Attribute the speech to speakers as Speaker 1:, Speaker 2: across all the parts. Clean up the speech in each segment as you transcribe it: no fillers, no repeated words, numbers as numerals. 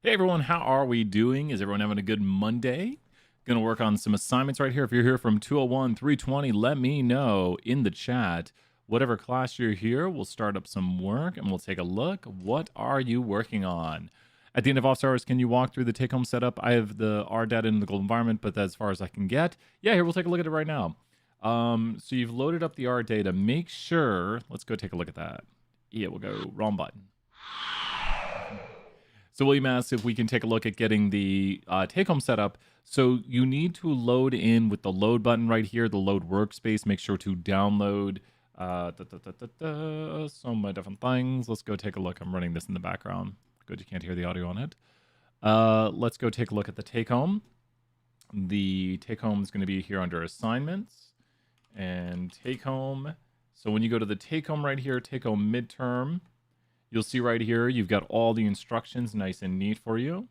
Speaker 1: Hey everyone, how are we doing? Is everyone having a good Monday? Gonna work on some assignments right here. If you're here from 201, 320, let me know in the chat. Whatever class you're here, we'll start up some work and we'll take a look. What are you working on? At the end of office hours, can you walk through the take-home setup? I have the R data in the global environment, but that's as far as I can get. Yeah, here, we'll take a look at it right now. So you've loaded up the R data. Make sure, let's go take a look at that. Yeah, we'll go wrong button. So William asks if we can take a look at getting the take-home setup. So you need to load in with the load button right here, the load workspace. Make sure to download so many different things. Let's go take a look. I'm running this in the background. Good, you can't hear the audio on it. Let's go take a look at the take-home. The take-home is going to be here under assignments and take-home. So when you go to the take-home right here, take-home midterm, you'll see right here, you've got all the instructions nice and neat for you.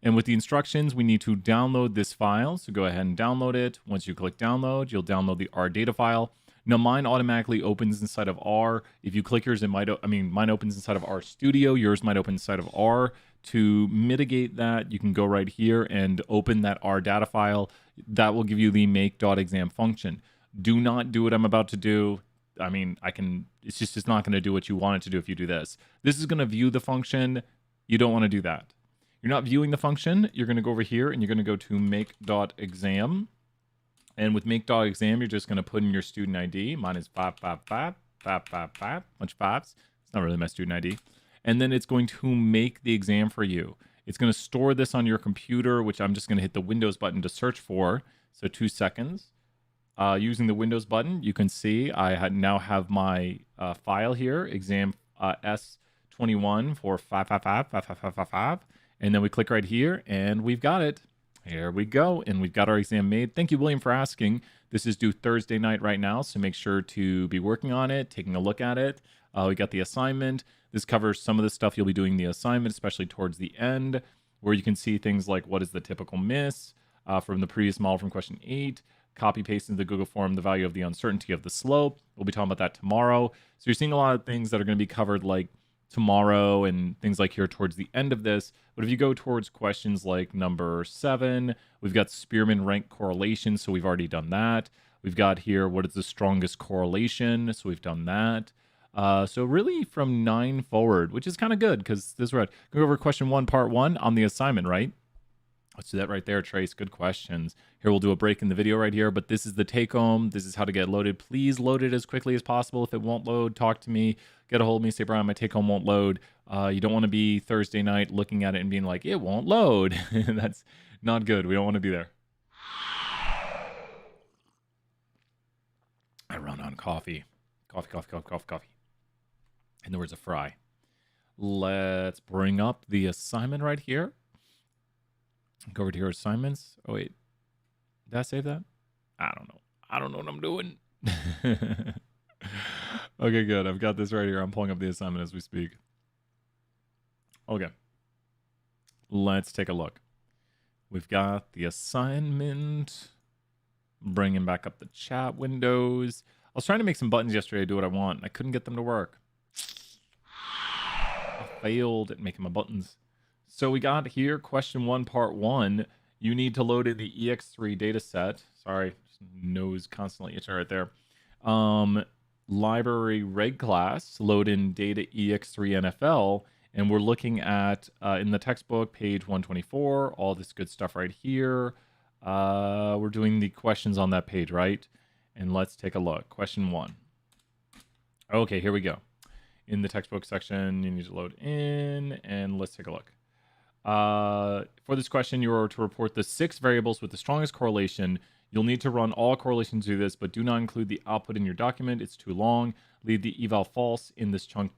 Speaker 1: And with the instructions, we need to download this file. So go ahead and download it. Once you click download, you'll download the R data file. Now mine automatically opens inside of R. If you click yours, mine opens inside of R Studio. Yours might open inside of R. To mitigate that, you can go right here and open that R data file. That will give you the make.exam function. Do not do what I'm about to do. It's just not going to do what you want it to do if you do this. This is going to view the function. You don't want to do that. You're not viewing the function. You're going to go over here and you're going to go to make.exam. And with make.exam, you're just going to put in your student ID. Mine is 555, 555, bunch of fives. It's not really my student ID. And then it's going to make the exam for you. It's going to store this on your computer, which I'm just going to hit the Windows button to search for. So 2 seconds. Using the Windows button, you can see I now have my file here, exam S21 for 555, 555, and then we click right here, and we've got it. Here we go, and we've got our exam made. Thank you, William, for asking. This is due Thursday night right now, so make sure to be working on it, taking a look at it. We got the assignment. This covers some of the stuff you'll be doing the assignment, especially towards the end, where you can see things like what is the typical miss from the previous model from question 8, copy paste into the Google form the value of the uncertainty of the slope. We'll be talking about that tomorrow. So you're seeing a lot of things that are going to be covered like tomorrow and things like here towards the end of this. But if you go towards questions like number 7, we've got Spearman rank correlation. So we've already done that. We've got here, what is the strongest correlation? So we've done that. So really from 9 forward, which is kind of good because this is right. Go over question 1, part 1 on the assignment, right? Let's do that right there, Trace. Good questions. Here, we'll do a break in the video right here, but this is the take-home. This is how to get loaded. Please load it as quickly as possible. If it won't load, talk to me. Get a hold of me. Say, Brian, my take-home won't load. You don't want to be Thursday night looking at it and being like, it won't load. That's not good. We don't want to be there. I run on coffee. Coffee. In the words of Fry. Let's bring up the assignment right here. Go over to your assignments. Oh, wait. Did I save that? I don't know. I don't know what I'm doing. Okay, good. I've got this right here. I'm pulling up the assignment as we speak. Okay. Let's take a look. We've got the assignment. Bringing back up the chat windows. I was trying to make some buttons yesterday to do what I want. I couldn't get them to work. I failed at making my buttons. So we got here question 1, part 1. You need to load in the EX3 data set. Sorry, nose constantly itching right there. Library reg class, load in data EX3 NFL. And we're looking at, in the textbook, page 124, all this good stuff right here. We're doing the questions on that page, right? And let's take a look. Question 1. Okay, here we go. In the textbook section, you need to load in, and let's take a look. For this question, you are to report the 6 variables with the strongest correlation. You'll need to run all correlations through this, but do not include the output in your document. It's too long. Leave the eval false in this chunk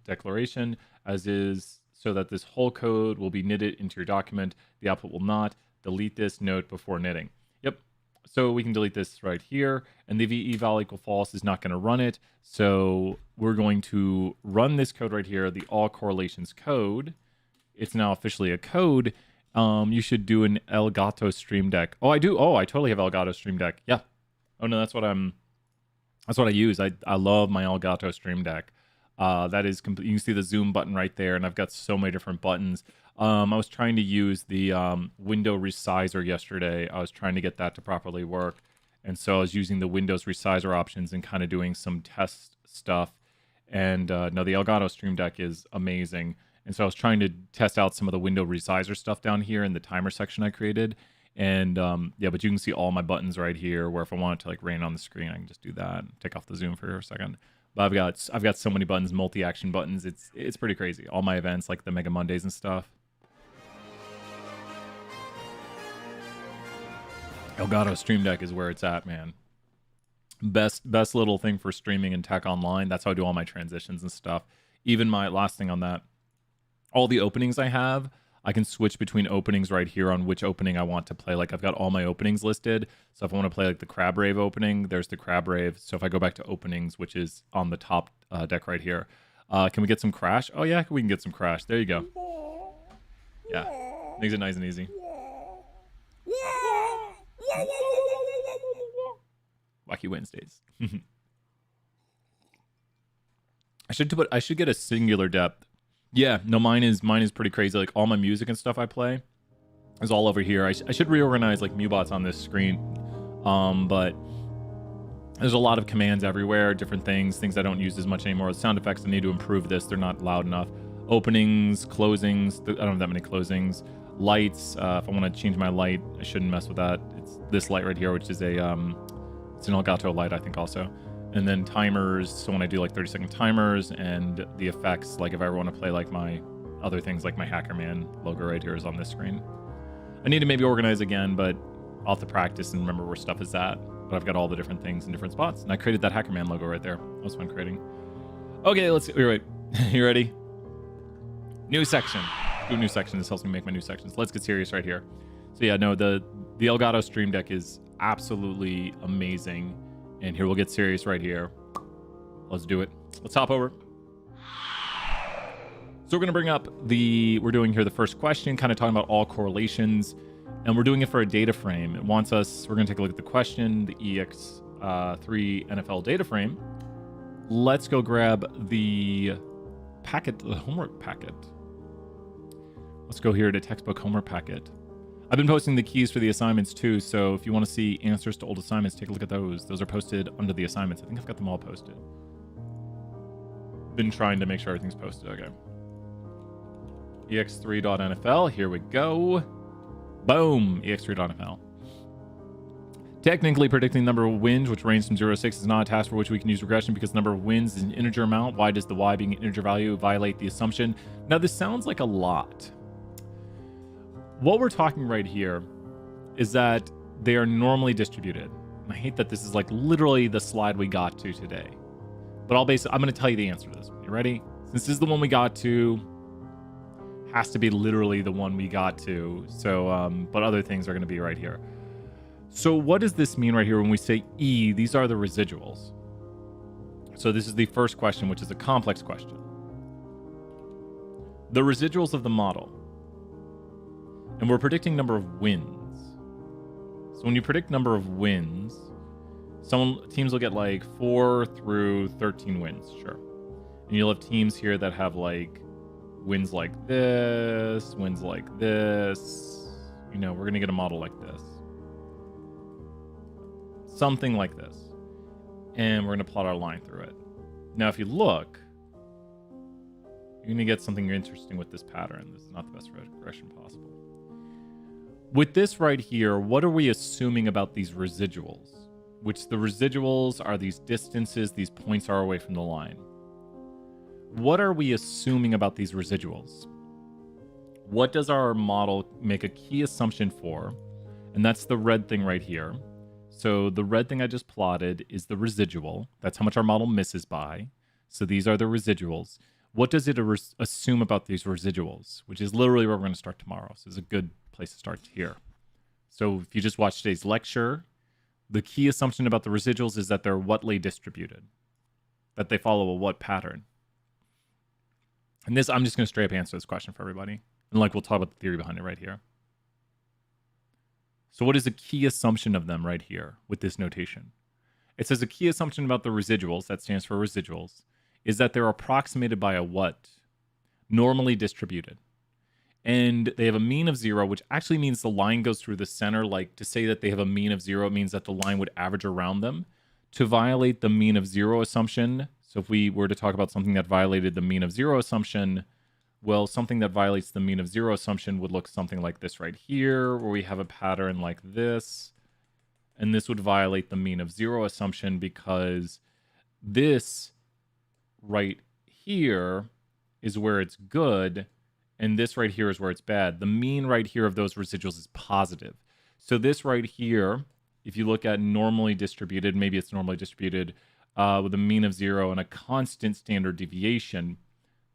Speaker 1: declaration, as is, so that this whole code will be knitted into your document. The output will not. Delete this note before knitting. Yep. So we can delete this right here, and the v-eval equal false is not going to run it. So we're going to run this code right here, the all correlations code. It's now officially a code. You should do an Elgato Stream Deck. Oh, I do. Oh, I totally have Elgato Stream Deck. Yeah. Oh no, that's what I use. I love my Elgato Stream Deck. That is complete. You can see the zoom button right there, and I've got so many different buttons. I was trying to use the window resizer yesterday. I was trying to get that to properly work. And so I was using the Windows resizer options and kind of doing some test stuff. And no, the Elgato Stream Deck is amazing. And so I was trying to test out some of the window resizer stuff down here in the timer section I created. And yeah, but you can see all my buttons right here, where if I want it to like rain on the screen, I can just do that. Take off the zoom for a second. But I've got so many buttons, multi-action buttons. It's pretty crazy. All my events like the Mega Mondays and stuff. Elgato Stream Deck is where it's at, man. Best little thing for streaming and tech online. That's how I do all my transitions and stuff. Even my last thing on that, all the openings I have, I can switch between openings right here on which opening I want to play. Like I've got all my openings listed. So if I want to play like the Crab Rave opening, there's the Crab Rave. So if I go back to openings, which is on the top deck right here, can we get some Crash? Oh yeah, we can get some Crash. There you go. Yeah, makes it nice and easy. Wacky Wednesdays. I should get a singular depth. Yeah, no, mine is pretty crazy. Like all my music and stuff I play is all over here. I should reorganize like MuBots on this screen. But there's a lot of commands everywhere, different things I don't use as much anymore. The sound effects, I need to improve this. They're not loud enough. Openings, closings, I don't have that many closings. Lights, if I want to change my light, I shouldn't mess with that. It's this light right here, which is a it's an Elgato light, I think also. And then timers, so when I do like 30-second timers, and the effects, like if I ever want to play like my other things, like my Hackerman logo right here is on this screen. I need to maybe organize again, but I'll have to practice and remember where stuff is at. But I've got all the different things in different spots. And I created that Hackerman logo right there. That was fun creating. Okay, let's see. Wait. You ready? New section. Do a new section. This helps me make my new sections. Let's get serious right here. So yeah, no, the Elgato Stream Deck is absolutely amazing. And here we'll get serious right here. Let's do it. Let's hop over. So we're going to bring up we're doing here the first question, kind of talking about all correlations. And we're doing it for a data frame. It wants us, we're going to take a look at the question, the EX3 NFL data frame. Let's go grab the packet, the homework packet. Let's go here to textbook homework packet. I've been posting the keys for the assignments too, so if you want to see answers to old assignments, take a look at those. Those are posted under the assignments. I think I've got them all posted. Been trying to make sure everything's posted. Okay. EX3.NFL, here we go. Boom, EX3.NFL. Technically, predicting the number of wins, which range from 0 to 6, is not a task for which we can use regression because the number of wins is an integer amount. Why does the y being an integer value violate the assumption? Now, this sounds like a lot. What we're talking right here is that they are normally distributed. And I hate that this is like literally the slide we got to today. But I'm going to tell you the answer to this one. You ready? Since this is the one we got to, has to be literally the one we got to. So, but other things are going to be right here. So what does this mean right here when we say E? These are the residuals. So this is the first question, which is a complex question. The residuals of the model. And we're predicting number of wins. So when you predict number of wins, teams will get like 4 through 13 wins, sure. And you'll have teams here that have like wins like this, wins like this. You know, we're going to get a model like this. Something like this. And we're going to plot our line through it. Now, if you look, you're going to get something interesting with this pattern. This is not the best regression possible. With this right here, what are we assuming about these residuals? Which the residuals are these distances, these points are away from the line. What are we assuming about these residuals? What does our model make a key assumption for? And that's the red thing right here. So the red thing I just plotted is the residual. That's how much our model misses by. So these are the residuals. What does it assume about these residuals? Which is literally where we're going to start tomorrow. So it's a good place to start here. So if you just watch today's lecture, the key assumption about the residuals is that they're Whatley distributed. That they follow a what pattern. And this, I'm just going to straight up answer this question for everybody. And like we'll talk about the theory behind it right here. So what is a key assumption of them right here with this notation? It says a key assumption about the residuals, that stands for residuals, is that they're approximated by a what? Normally distributed. and they have a mean of 0, which actually means the line goes through the center. Like, to say that they have a mean of 0, it means that the line would average around them. To violate the mean of 0 assumption, so if we were to talk about something that violated the mean of 0 assumption, well, something that violates the mean of 0 assumption would look something like this right here, where we have a pattern like this. And this would violate the mean of 0 assumption because this right here is where it's good, and this right here is where it's bad. The mean right here of those residuals is positive. So this right here, if you look at normally distributed, maybe it's normally distributed with a mean of 0 and a constant standard deviation,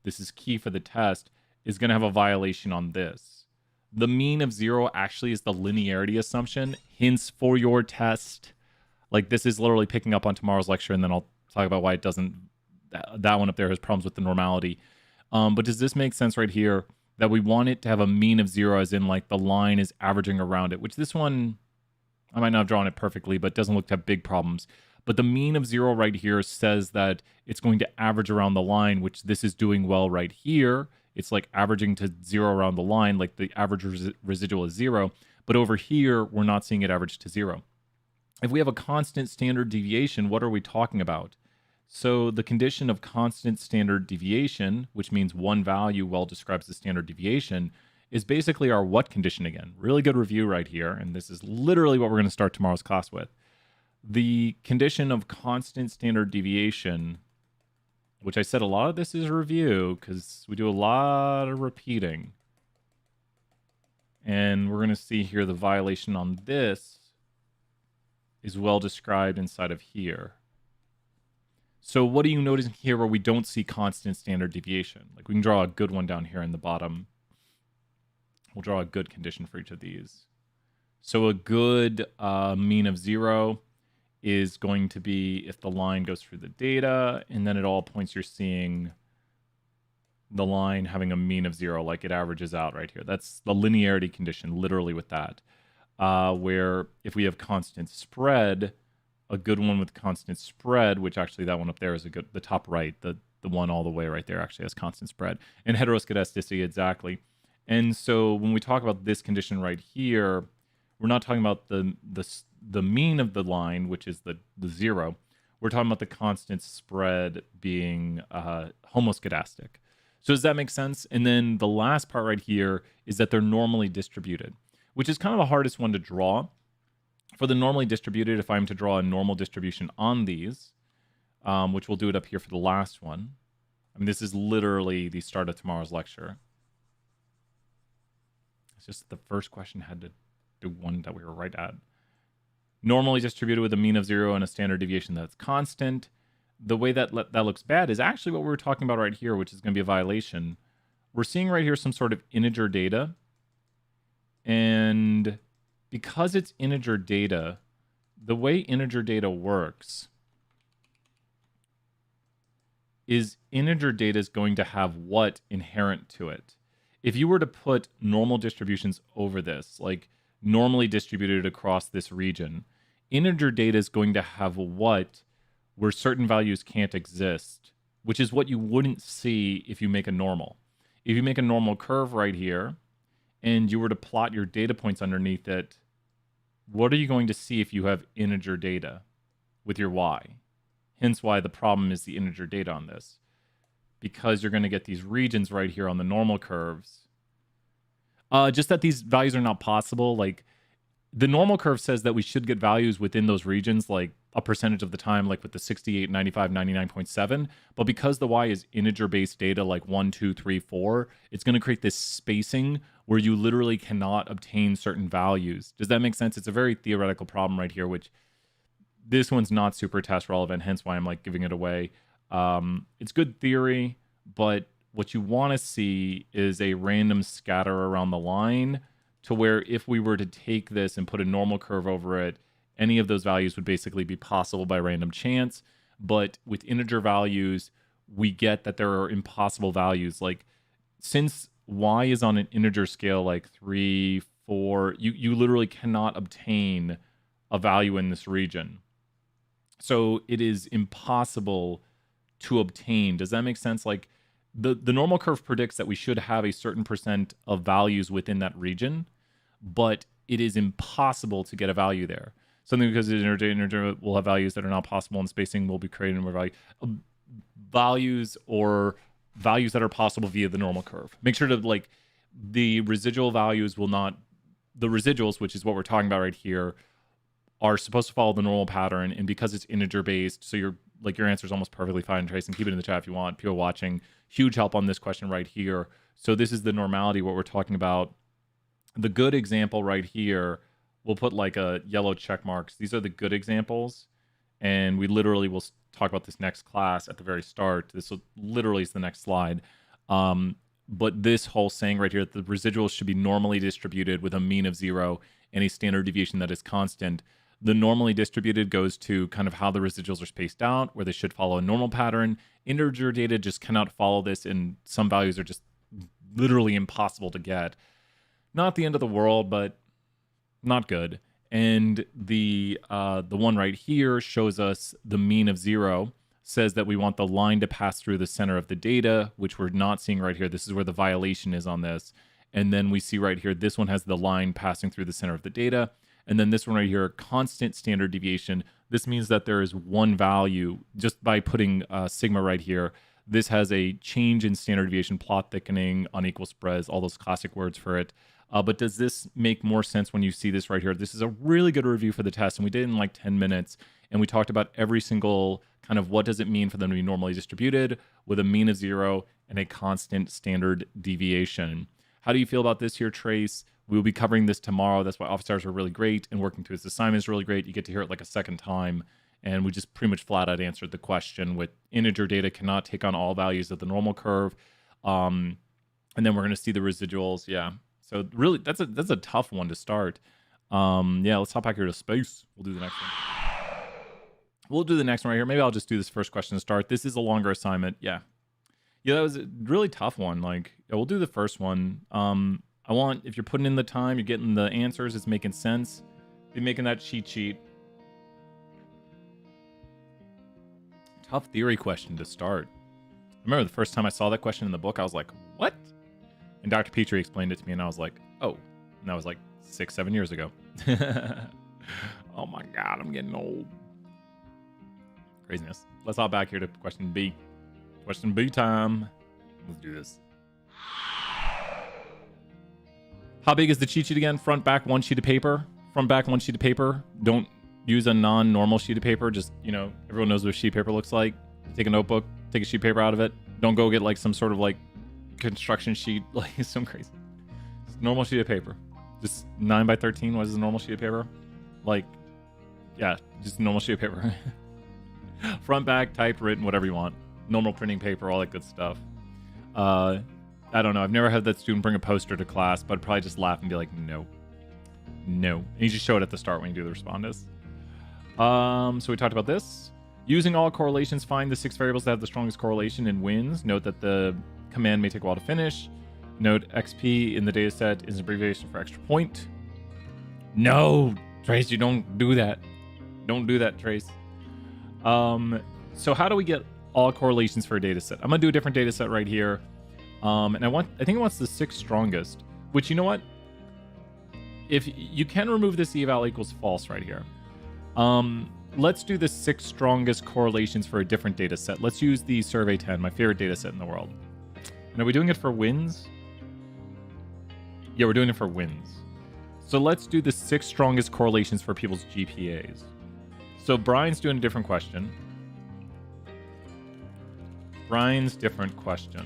Speaker 1: this is key for the test, is going to have a violation on this. The mean of 0 actually is the linearity assumption. Hints for your test. Like, this is literally picking up on tomorrow's lecture, and then I'll talk about why it doesn't. That one up there has problems with the normality. But does this make sense right here? That we want it to have a mean of 0, as in, like, the line is averaging around it, which this one, I might not have drawn it perfectly, but it doesn't look to have big problems. But the mean of 0 right here says that it's going to average around the line, which this is doing well right here. It's like averaging to 0 around the line, like the average residual is 0. But over here, we're not seeing it average to 0. If we have a constant standard deviation, what are we talking about? So the condition of constant standard deviation, which means one value well describes the standard deviation, is basically our what condition again. Really good review right here. And this is literally what we're going to start tomorrow's class with. The condition of constant standard deviation, which I said a lot of this is review because we do a lot of repeating. And we're going to see here the violation on this is well described inside of here. So what are you noticing here where we don't see constant standard deviation? Like, we can draw a good one down here in the bottom. We'll draw a good condition for each of these. So a good mean of 0 is going to be if the line goes through the data, and then at all points you're seeing the line having a mean of 0, like it averages out right here. That's the linearity condition, literally with that. Where if we have constant spread, a good one with constant spread, which actually that one up there is a good, the top right, the one all the way right there actually has constant spread. And heteroscedasticity, exactly. And so when we talk about this condition right here, we're not talking about the mean of the line, which is the 0. We're talking about the constant spread being homoscedastic. So does that make sense? And then the last part right here is that they're normally distributed, which is kind of the hardest one to draw. For the normally distributed, if I'm to draw a normal distribution on these, which we'll do it up here for the last one. I mean, this is literally the start of tomorrow's lecture. It's just the first question had to do one that we were right at. Normally distributed with a mean of 0 and a standard deviation that's constant. The way that that looks bad is actually what we were talking about right here, which is going to be a violation. We're seeing right here some sort of integer data. And because it's integer data, the way integer data works is integer data is going to have what inherent to it. If you were to put normal distributions over this, like normally distributed across this region, integer data is going to have what where certain values can't exist, which is what you wouldn't see if you make a normal. If you make a normal curve right here, and you were to plot your data points underneath it, what are you going to see if you have integer data with your y? Hence why the problem is the integer data on this. Because you're going to get these regions right here on the normal curves. Just that these values are not possible. Like, the normal curve says that we should get values within those regions, like a percentage of the time, like with the 68, 95, 99.7. But because the y is integer-based data, like 1, 2, 3, 4, it's going to create this spacing where you literally cannot obtain certain values. Does that make sense? It's a very theoretical problem right here, which this one's not super test relevant, hence why I'm like giving it away. It's good theory, but what you want to see is a random scatter around the line to where if we were to take this and put a normal curve over it, any of those values would basically be possible by random chance. But with integer values, we get that there are impossible values. Like, since y is on an integer scale like 3, 4, you literally cannot obtain a value in this region. So it is impossible to obtain. Does that make sense? Like, the normal curve predicts that we should have a certain percent of values within that region, but it is impossible to get a value there. Something because the integer will have values that are not possible, and spacing will be created more values or values that are possible via the normal curve. Make sure to like the residual values will not, the residuals, which is what we're talking about right here, are supposed to follow the normal pattern. And because it's integer based, so your answer is almost perfectly fine, Trace, and keep it in the chat if you want. People watching, huge help on this question right here. So this is the normality, what we're talking about. The good example right here, we'll put like a yellow check marks. These are the good examples. And we literally will talk about this next class at the very start. This literally is the next slide. But this whole saying right here, that the residuals should be normally distributed with a mean of 0 and a standard deviation that is constant. The normally distributed goes to kind of how the residuals are spaced out, where they should follow a normal pattern. Integer data just cannot follow this, and some values are just literally impossible to get. Not the end of the world, but not good. And the one right here shows us the mean of 0, says that we want the line to pass through the center of the data, which we're not seeing right here. This is where the violation is on this. And then we see right here, this one has the line passing through the center of the data. And then this one right here, constant standard deviation. This means that there is one value, just by putting sigma right here. This has a change in standard deviation, plot thickening, unequal spreads, all those classic words for it. But does this make more sense when you see this right here? This is a really good review for the test, and we did it in like 10 minutes. And we talked about every single kind of what does it mean for them to be normally distributed with a mean of 0 and a constant standard deviation. How do you feel about this here, Trace? We'll be covering this tomorrow. That's why office hours are really great, and working through his assignment is really great. You get to hear it like a second time. And we just pretty much flat out answered the question with integer data cannot take on all values of the normal curve. And then we're going to see the residuals. Yeah. So really, that's a tough one to start. Yeah, let's hop back here to space. We'll do the next one. We'll do the next one right here. Maybe I'll just do this first question to start. This is a longer assignment. Yeah. Yeah, that was a really tough one. Like, yeah, we'll do the first one. I want, if you're putting in the time, you're getting the answers, it's making sense. Be making that cheat sheet. Tough theory question to start. I remember the first time I saw that question in the book, I was like, what? And Dr. Petrie explained it to me, and I was like, oh. And that was like 6-7 years ago. Oh my God, I'm getting old. Craziness. Let's hop back here to question B. Question B time. Let's do this. How big is the cheat sheet again? Front, back, one sheet of paper. Front, back, one sheet of paper. Don't use a non-normal sheet of paper. Just, everyone knows what a sheet of paper looks like. Take a notebook, take a sheet of paper out of it. Don't go get like some sort of like construction sheet, like some crazy. Just normal sheet of paper. Just 9x13. What is a normal sheet of paper? Like, yeah, just a normal sheet of paper. Front, back, typed, written, whatever you want. Normal printing paper, all that good stuff. I don't know. I've never had that student bring a poster to class, but I'd probably just laugh and be like, no. And you just show it at the start when you do the respondus. So we talked about this. Using all correlations, find the 6 variables that have the strongest correlation in wins. Note that the command may take a while to finish. Note XP in the data set is an abbreviation for extra point. No, Trace, you don't do that. Don't do that, Trace. So how do we get all correlations for a data set? I'm going to do a different data set right here. And I think it wants the 6 strongest, which, you know what? If you can remove this eval equals false right here. Let's do the 6 strongest correlations for a different data set. Let's use the Survey 10, my favorite data set in the world. And are we doing it for wins? Yeah, we're doing it for wins. So let's do the 6 strongest correlations for people's GPAs. So Brian's doing a different question. Brian's different question.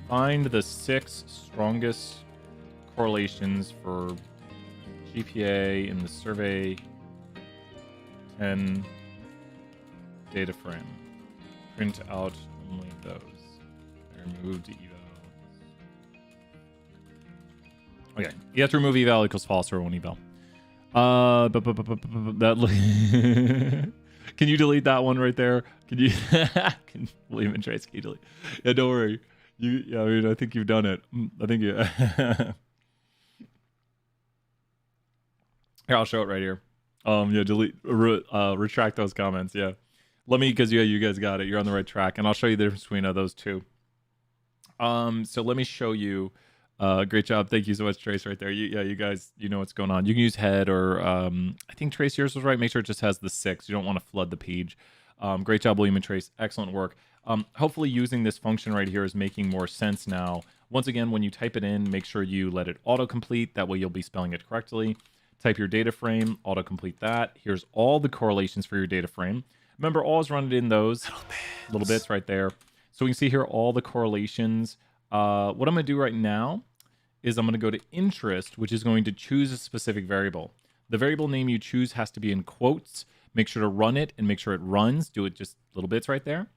Speaker 1: Find the 6 strongest correlations for GPA in the Survey 10 data frame. Print out only those. Remove the eval. Okay, you have to remove eval equals false or one eval. Can you delete that one right there? Can you? Can William and Trace, can you delete? Yeah, don't worry. I think you've done it. I think you. Here, I'll show it right here. Yeah, delete, retract those comments. Yeah, because you guys got it. You're on the right track, and I'll show you the difference between those two. So let me show you. Great job. Thank you so much, Trace, right there. You guys, you know what's going on. You can use head or I think Trace, yours was right. Make sure it just has the 6. You don't want to flood the page. Great job, William and Trace. Excellent work. Hopefully using this function right here is making more sense now. Once again, when you type it in, make sure you let it autocomplete. That way you'll be spelling it correctly. Type your data frame, autocomplete that. Here's all the correlations for your data frame. Remember, always run it in those little bits right there. So we can see here all the correlations. What I'm going to do right now is I'm going to go to interest, which is going to choose a specific variable. The variable name you choose has to be in quotes. Make sure to run it and make sure it runs. Do it just little bits right there.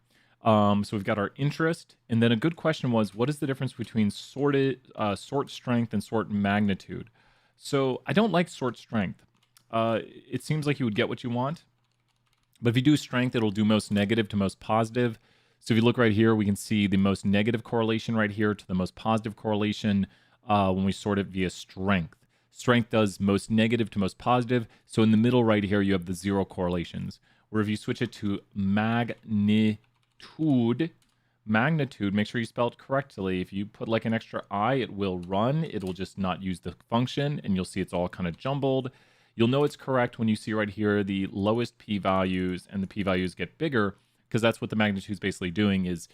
Speaker 1: So we've got our interest. And then a good question was, what is the difference between sort strength and sort magnitude? So I don't like sort strength. It seems like you would get what you want. But if you do strength, it'll do most negative to most positive. So if you look right here, we can see the most negative correlation right here to the most positive correlation when we sort it via strength. Strength does most negative to most positive. So in the middle right here, you have the 0 correlations. Where if you switch it to magnitude, make sure you spell it correctly. If you put like an extra I, it will run. It will just not use the function, and you'll see it's all kind of jumbled. You'll know it's correct when you see right here the lowest p-values and the p-values get bigger, because that's what the magnitude is basically doing. It's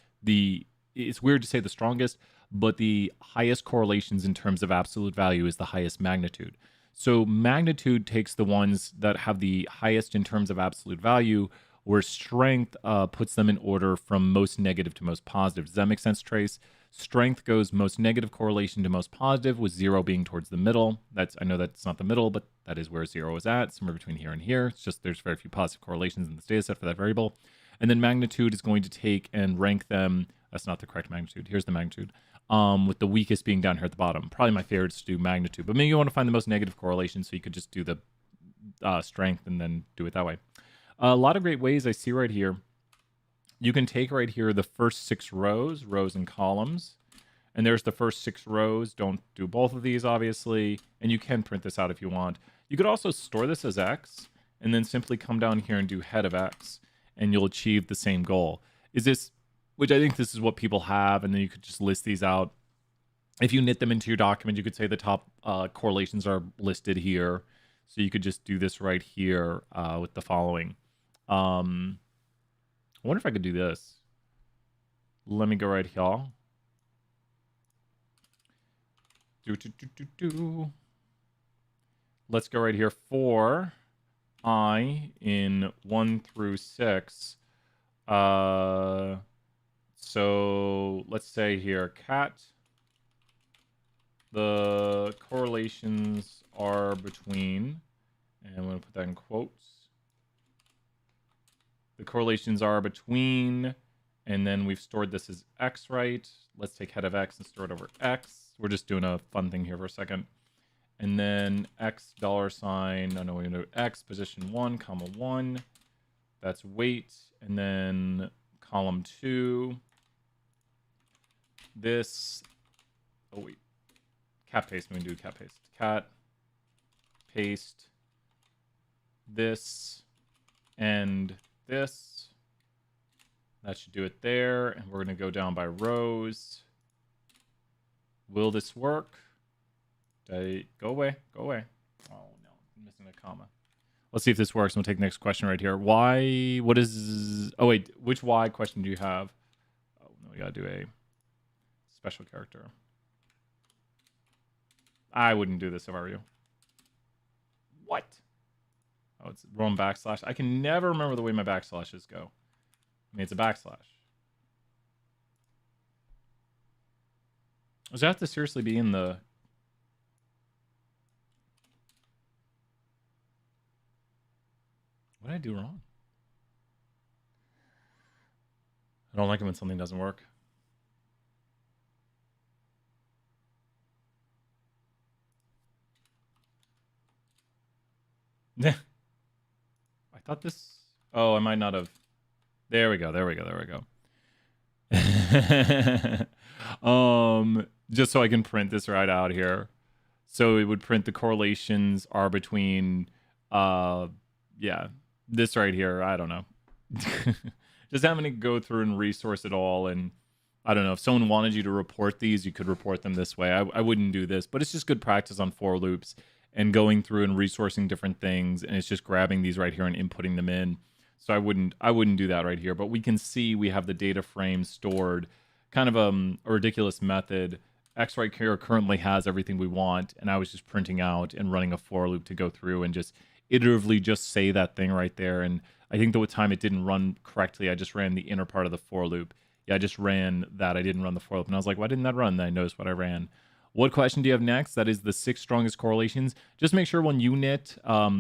Speaker 1: weird to say the strongest, but the highest correlations in terms of absolute value is the highest magnitude. So magnitude takes the ones that have the highest in terms of absolute value, where strength puts them in order from most negative to most positive. Does that make sense, Trace? Strength goes most negative correlation to most positive, with 0 being towards the middle. I know that's not the middle, but that is where 0 is at, somewhere between here and here. It's just there's very few positive correlations in this data set for that variable. And then magnitude is going to take and rank them. That's not the correct magnitude. Here's the magnitude. With the weakest being down here at the bottom. Probably my favorite is to do magnitude, but maybe you want to find the most negative correlation, so you could just do the strength and then do it that way. A lot of great ways I see right here. You can take right here the first 6 rows and columns, and there's the first 6 rows. Don't do both of these, obviously, and you can print this out if you want. You could also store this as X, and then simply come down here and do head of X, and you'll achieve the same goal. Which I think this is what people have, and then you could just list these out. If you knit them into your document, you could say the top correlations are listed here. So you could just do this right here with the following. I wonder if I could do this. Let me go right here. Let's go right here for I in 1 through 6. So let's say here, cat, the correlations are between, and I'm going to put that in quotes. The correlations are between, and then we've stored this as X, right? Let's take head of X and store it over X. We're just doing a fun thing here for a second. And then X $sign, we're going to do X position 1, comma 1. That's weight. And then column 2. This, cat paste, we can do cat paste. Cat, paste, this, and this. That should do it there. And we're going to go down by rows. Will this work? Go away. Oh, no. I'm missing a comma. Let's see if this works. We'll take the next question right here. Which Y question do you have? Oh, no, we got to do a special character. I wouldn't do this if I were you. What? Oh, it's Roman backslash. I can never remember the way my backslashes go. I mean, it's a backslash. Does that have to seriously be in the... What did I do wrong? I don't like it when something doesn't work. I thought this... Oh, I might not have... There we go. Just so I can print this right out here. So it would print the correlations are between, this right here. I don't know. Just having to go through and resource it all. And I don't know, if someone wanted you to report these, you could report them this way. I wouldn't do this, but it's just good practice on for loops and going through and resourcing different things. And it's just grabbing these right here and inputting them in. So I wouldn't do that right here, but we can see we have the data frame stored, kind of a ridiculous method. X right here currently has everything we want, and I was just printing out and running a for loop to go through and just iteratively just say that thing right there. And I think the time it didn't run correctly, I just ran the inner part of the for loop. Yeah, I just ran that. I didn't run the for loop, and I was like, why didn't that run? Then I noticed what I ran. What question do you have next? That is the 6 strongest correlations. Just make sure when you knit,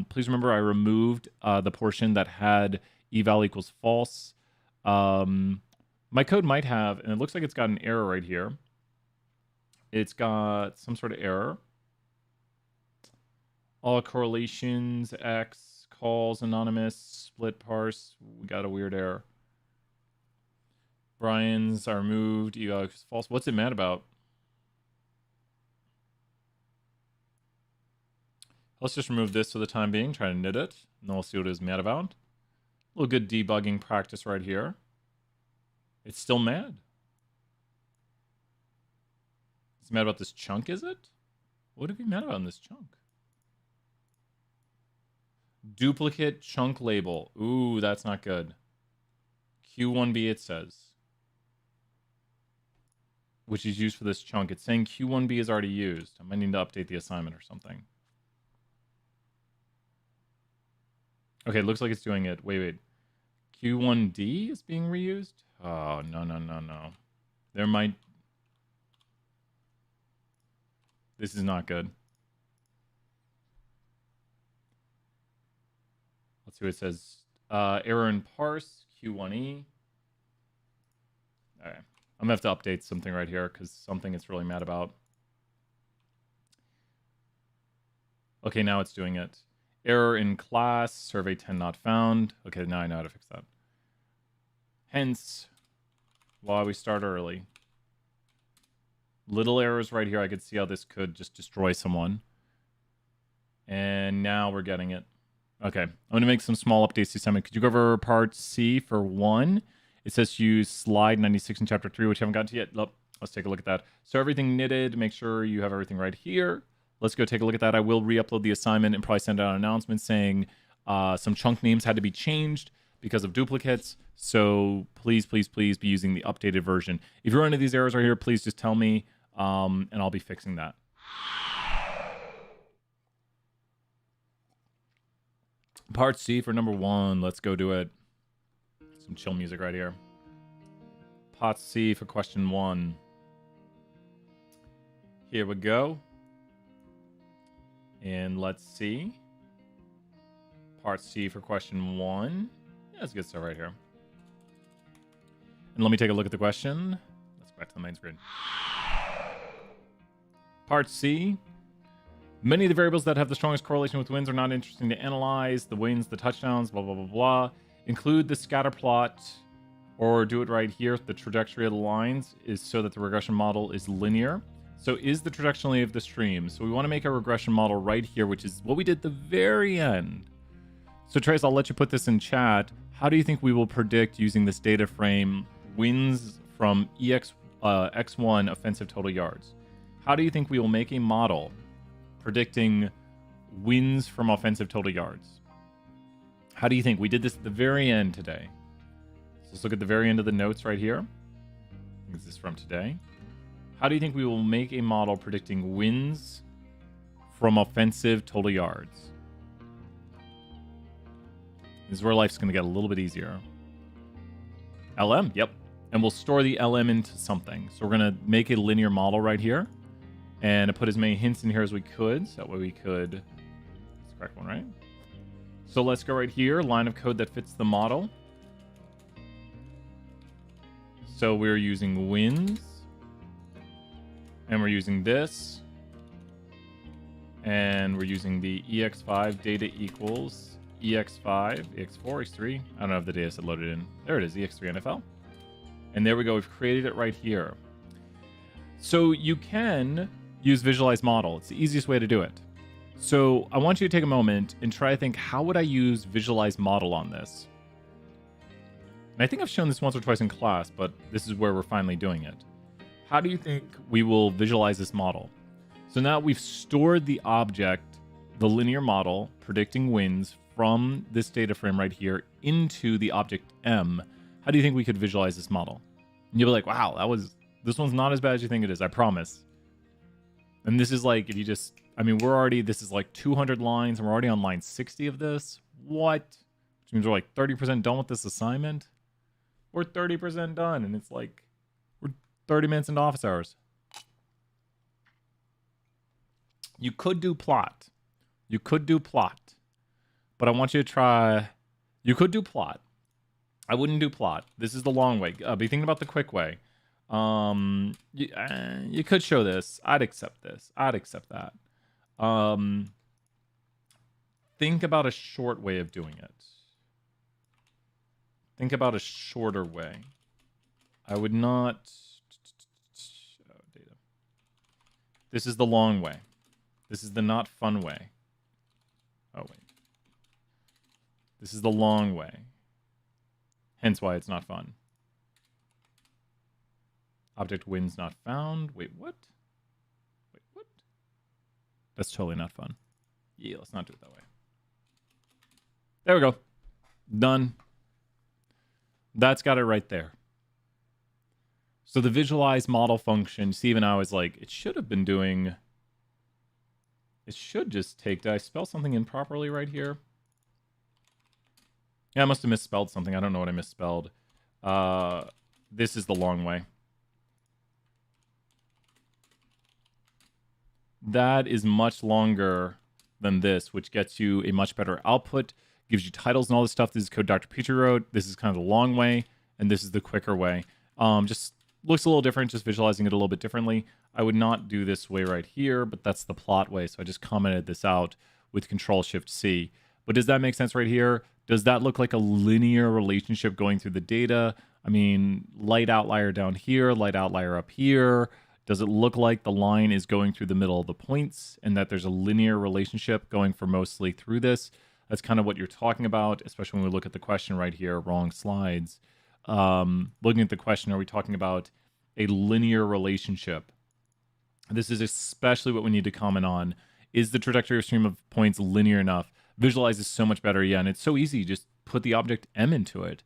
Speaker 1: please remember I removed the portion that had eval equals false. My code might have, and it looks like it's got an error right here. It's got some sort of error. All correlations, X, calls, anonymous, split parse. We got a weird error. Brian's are removed, eval equals false. What's it mad about? Let's just remove this for the time being, try to knit it, and then we'll see what it is mad about. A little good debugging practice right here. It's still mad. It's mad about this chunk, is it? What would it be mad about in this chunk? Duplicate chunk label. Ooh, that's not good. Q1B it says. Which is used for this chunk. It's saying Q1B is already used. I might need to update the assignment or something. Okay, it looks like it's doing it. Wait. Q1D is being reused? Oh, no. There might... This is not good. Let's see what it says. Error in parse, Q1E. All right. I'm going to have to update something right here because something it's really mad about. Okay, now it's doing it. Error in class, survey 10 not found. Okay, now I know how to fix that. Hence, why we start early. Little errors right here. I could see how this could just destroy someone. And now we're getting it. Okay, I'm going to make some small updates to assignment. Could you go over part C for 1? It says to use slide 96 in chapter 3, which I haven't gotten to yet. Let's take a look at that. So everything knitted, make sure you have everything right here. Let's go take a look at that. I will re-upload the assignment and probably send out an announcement saying some chunk names had to be changed because of duplicates. So please be using the updated version. If you run into these errors right here, please just tell me and I'll be fixing that. Part C for number 1. Let's go do it. Some chill music right here. Part C for question 1. Here we go. And let's see. Part C for question 1. Yeah, let's get started right here. And let me take a look at the question. Let's go back to the main screen. Part C. Many of the variables that have the strongest correlation with wins are not interesting to analyze. The wins, the touchdowns, blah, blah, blah, blah. Include the scatter plot, or do it right here. The trajectory of the lines is so that the regression model is linear. So is the trajectory of the stream. So we want to make a regression model right here, which is what we did at the very end. So Trace, I'll let you put this in chat. How do you think we will predict using this data frame wins from X1 offensive total yards? How do you think we will make a model predicting wins from offensive total yards? How do you think? We did this at the very end today. So let's look at the very end of the notes right here. I think this is from today. How do you think we will make a model predicting wins from offensive total yards? This is where life's going to get a little bit easier. LM? Yep. And we'll store the LM into something. So we're going to make a linear model right here. And put as many hints in here as we could. So that way we could... That's the correct one, right? So let's go right here. Line of code that fits the model. So we're using wins. And we're using this. And we're using the EX5 data equals EX5, EX4, EX3. I don't know if the data set loaded in. There it is, EX3 NFL. And there we go. We've created it right here. So you can use visualize model. It's the easiest way to do it. So I want you to take a moment and try to think, how would I use visualize model on this? and I think I've shown this once or twice in class, but this is where we're finally doing it. How do you think we will visualize this model? So now we've stored the object, the linear model, predicting winds from this data frame right here into the object M. How do you think we could visualize this model? And you'll be like, wow, this one's not as bad as you think it is, I promise. And this is like, if you just, I mean, this is like 200 lines, and we're already on line 60 of this. What? Which means we're like 30% done with this assignment. We're 30% done, and it's like, we're 30 minutes into office hours. You could do plot. But I want you to try, you could do plot. I wouldn't do plot. This is the long way. Be thinking about the quick way. You could show this. I'd accept this. I'd accept that. Think about a short way of doing it. Think about a shorter way. I would not... data. This is the long way. This is the not fun way. Oh, wait. This is the long way. Hence why it's not fun. Object wins not found. Wait, what? Wait, what? That's totally not fun. Yeah, let's not do it that way. There we go. Done. That's got it right there. So the visualize model function, Steve and I was like, it should have been doing... It should just take... Did I spell something improperly right here? Yeah, I must have misspelled something. I don't know what I misspelled. This is the long way. That is much longer than this, which gets you a much better output, gives you titles and all this stuff. This is code Dr. Petrie wrote. This is kind of the long way, and this is the quicker way. Just looks a little different, just visualizing it a little bit differently. I would not do this way right here, but that's the plot way, so I just commented this out with Control-Shift-C. But does that make sense right here? Does that look like a linear relationship going through the data? I mean, light outlier down here, light outlier up here. Does it look like the line is going through the middle of the points and that there's a linear relationship going for mostly through this? That's kind of what you're talking about, especially when we look at the question right here, wrong slides. Looking at the question, are we talking about a linear relationship? This is especially what we need to comment on. Is the trajectory of stream of points linear enough? Visualize is so much better, yeah, and it's so easy. Just put the object M into it.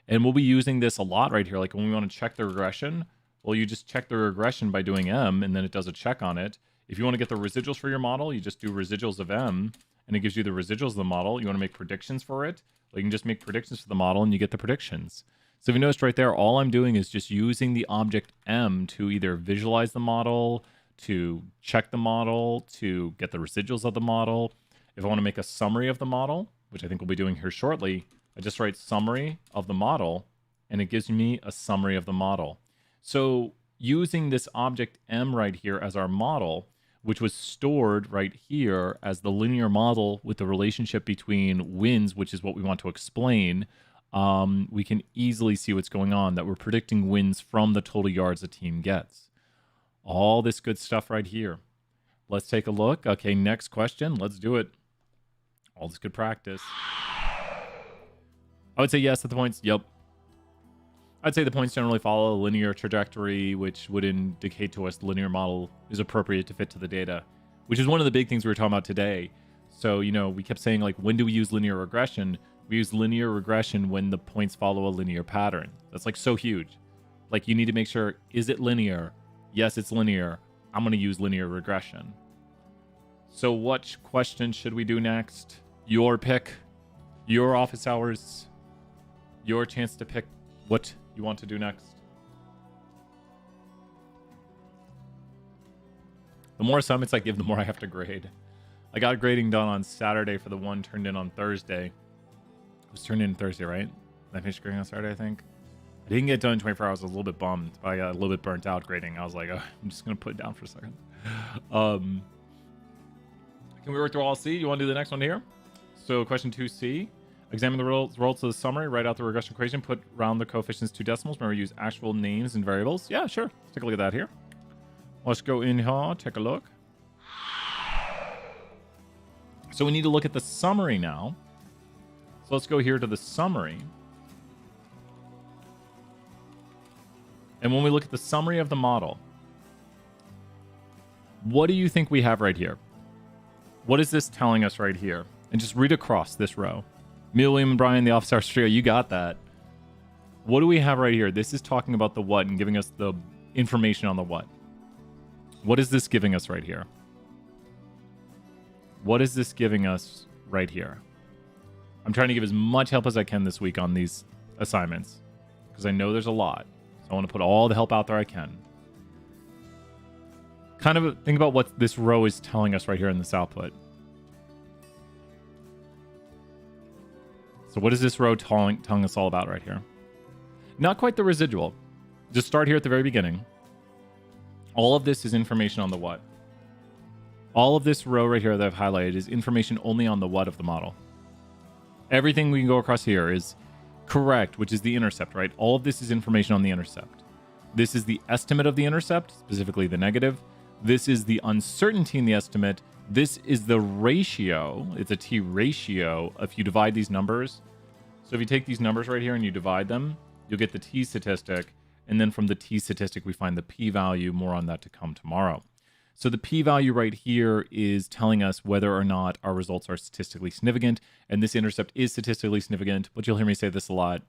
Speaker 1: And we'll be using this a lot right here. Like when we want to check the regression, well, you just check the regression by doing M, and then it does a check on it. If you want to get the residuals for your model, you just do residuals of M, and it gives you the residuals of the model. You want to make predictions for it? Well, you can just make predictions for the model, and you get the predictions. So if you noticed right there, all I'm doing is just using the object M to either visualize the model, to check the model, to get the residuals of the model. If I want to make a summary of the model, which I think we'll be doing here shortly, I just write summary of the model, and it gives me a summary of the model. So using this object M right here as our model, which was stored right here as the linear model with the relationship between winds, which is what we want to explain, we can easily see what's going on, that we're predicting wins from the total yards a team gets. All this good stuff right here. Let's take a look. Okay, next question. Let's do it. All this good practice. I would say yes at the points. Yep. I'd say the points generally follow a linear trajectory, which would indicate to us the linear model is appropriate to fit to the data, which is one of the big things we were talking about today. So, you know, we kept saying, like, when do we use linear regression? We use linear regression when the points follow a linear pattern. That's, like, so huge. Like, you need to make sure, is it linear? Yes, it's linear. I'm going to use linear regression. So what question should we do next? Your pick, your office hours, your chance to pick what you want to do next. The more assignments I give, the more I have to grade. I got grading done on Saturday for the one turned in on Thursday. It was turned in Thursday, right? I finished grading on Saturday, I think. I didn't get done in 24 hours. I was a little bit bummed. I got a little bit burnt out grading. I was like, oh, I'm just going to put it down for a second. Can we work through all C? You want to do the next one here? So question 2C. Examine the results of the summary. Write out the regression equation. Put round the coefficients to decimals. Remember, use actual names and variables. Yeah, sure. Let's take a look at that here. Let's go in here. Take a look. So we need to look at the summary now. So let's go here to the summary. And when we look at the summary of the model, what do you think we have right here? What is this telling us right here? And just read across this row. Me, William, and Brian, the Office Hours Trio, you got that. What do we have right here? This is talking about the what and giving us the information on the what. What is this giving us right here? What is this giving us right here? I'm trying to give as much help as I can this week on these assignments because I know there's a lot. So I want to put all the help out there I can. Kind of think about what this row is telling us right here in this output. So what is this row telling us all about right here? Not quite the residual. Just start here at the very beginning. All of this is information on the what. All of this row right here that I've highlighted is information only on the what of the model. Everything we can go across here is correct, which is the intercept, right? All of this is information on the intercept. This is the estimate of the intercept, specifically the negative. This is the uncertainty in the estimate. This is the ratio. It's a t ratio if you divide these numbers. So if you take these numbers right here and you divide them, you'll get the t statistic. And then from the t statistic, we find the p-value. More on that to come tomorrow. So the p-value right here is telling us whether or not our results are statistically significant. And this intercept is statistically significant, but you'll hear me say this a lot.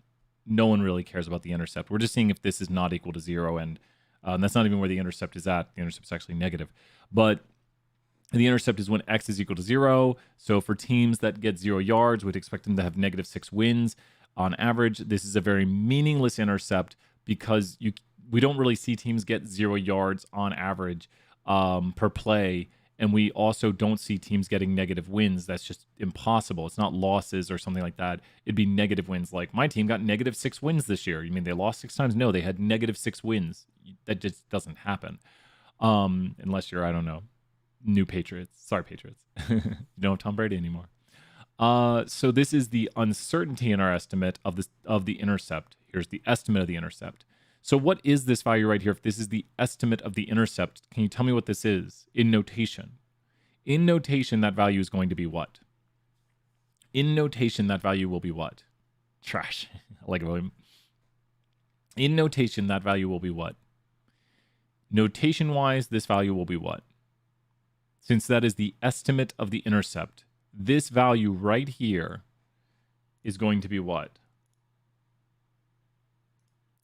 Speaker 1: No one really cares about the intercept. We're just seeing if this is not equal to 0. And that's not even where the intercept is at. The intercept is actually negative. But the intercept is when x is equal to 0. So for teams that get 0 yards, we'd expect them to have -6 wins. On average, this is a very meaningless intercept because we don't really see teams get 0 yards on average per play. And we also don't see teams getting negative wins. That's just impossible. It's not losses or something like that. It'd be negative wins. Like my team got -6 wins this year. You mean they lost 6 times? No, they had -6 wins. That just doesn't happen. Unless you're, I don't know, new Patriots. Sorry, Patriots. You don't have Tom Brady anymore. So this is the uncertainty in our estimate of the intercept. Here's the estimate of the intercept. So what is this value right here? If this is the estimate of the intercept, can you tell me what this is in notation? In notation, that value is going to be what? In notation, that value will be what? Trash. I like it, William. In notation, that value will be what? Notation-wise, this value will be what? Since that is the estimate of the intercept, this value right here is going to be what?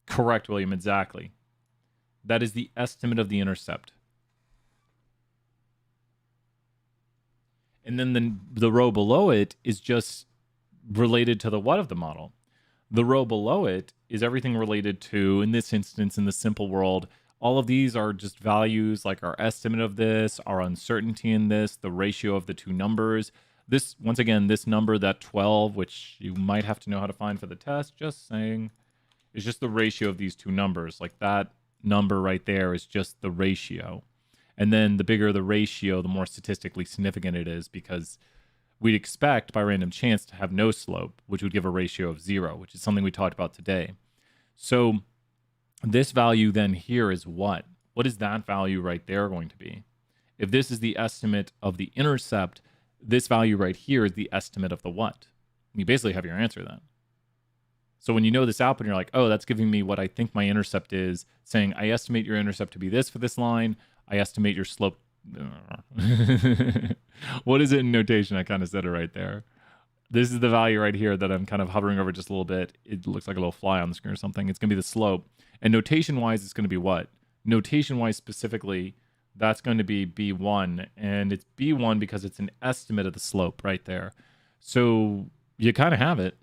Speaker 1: Correct, William, exactly. That is the estimate of the intercept. And then the row below it is just related to the what of the model. The row below it is everything related to, in this instance, in the simple world, all of these are just values like our estimate of this, our uncertainty in this, the ratio of the two numbers. This, once again, this number, that 12, which you might have to know how to find for the test, just saying, is just the ratio of these two numbers. Like that number right there is just the ratio. And then the bigger the ratio, the more statistically significant it is, because we'd expect by random chance to have no slope, which would give a ratio of 0, which is something we talked about today. So this value then here is what? What is that value right there going to be? If this is the estimate of the intercept, this value right here is the estimate of the what? You basically have your answer then. So when you know this output, you're like, oh, that's giving me what I think my intercept is, saying I estimate your intercept to be this for this line. I estimate your slope. What is it in notation? I kind of said it right there. This is the value right here that I'm kind of hovering over just a little bit. It looks like a little fly on the screen or something. It's going to be the slope. And notation-wise, it's going to be what? Notation-wise specifically, that's going to be B1. And it's B1 because it's an estimate of the slope right there. So you kind of have it.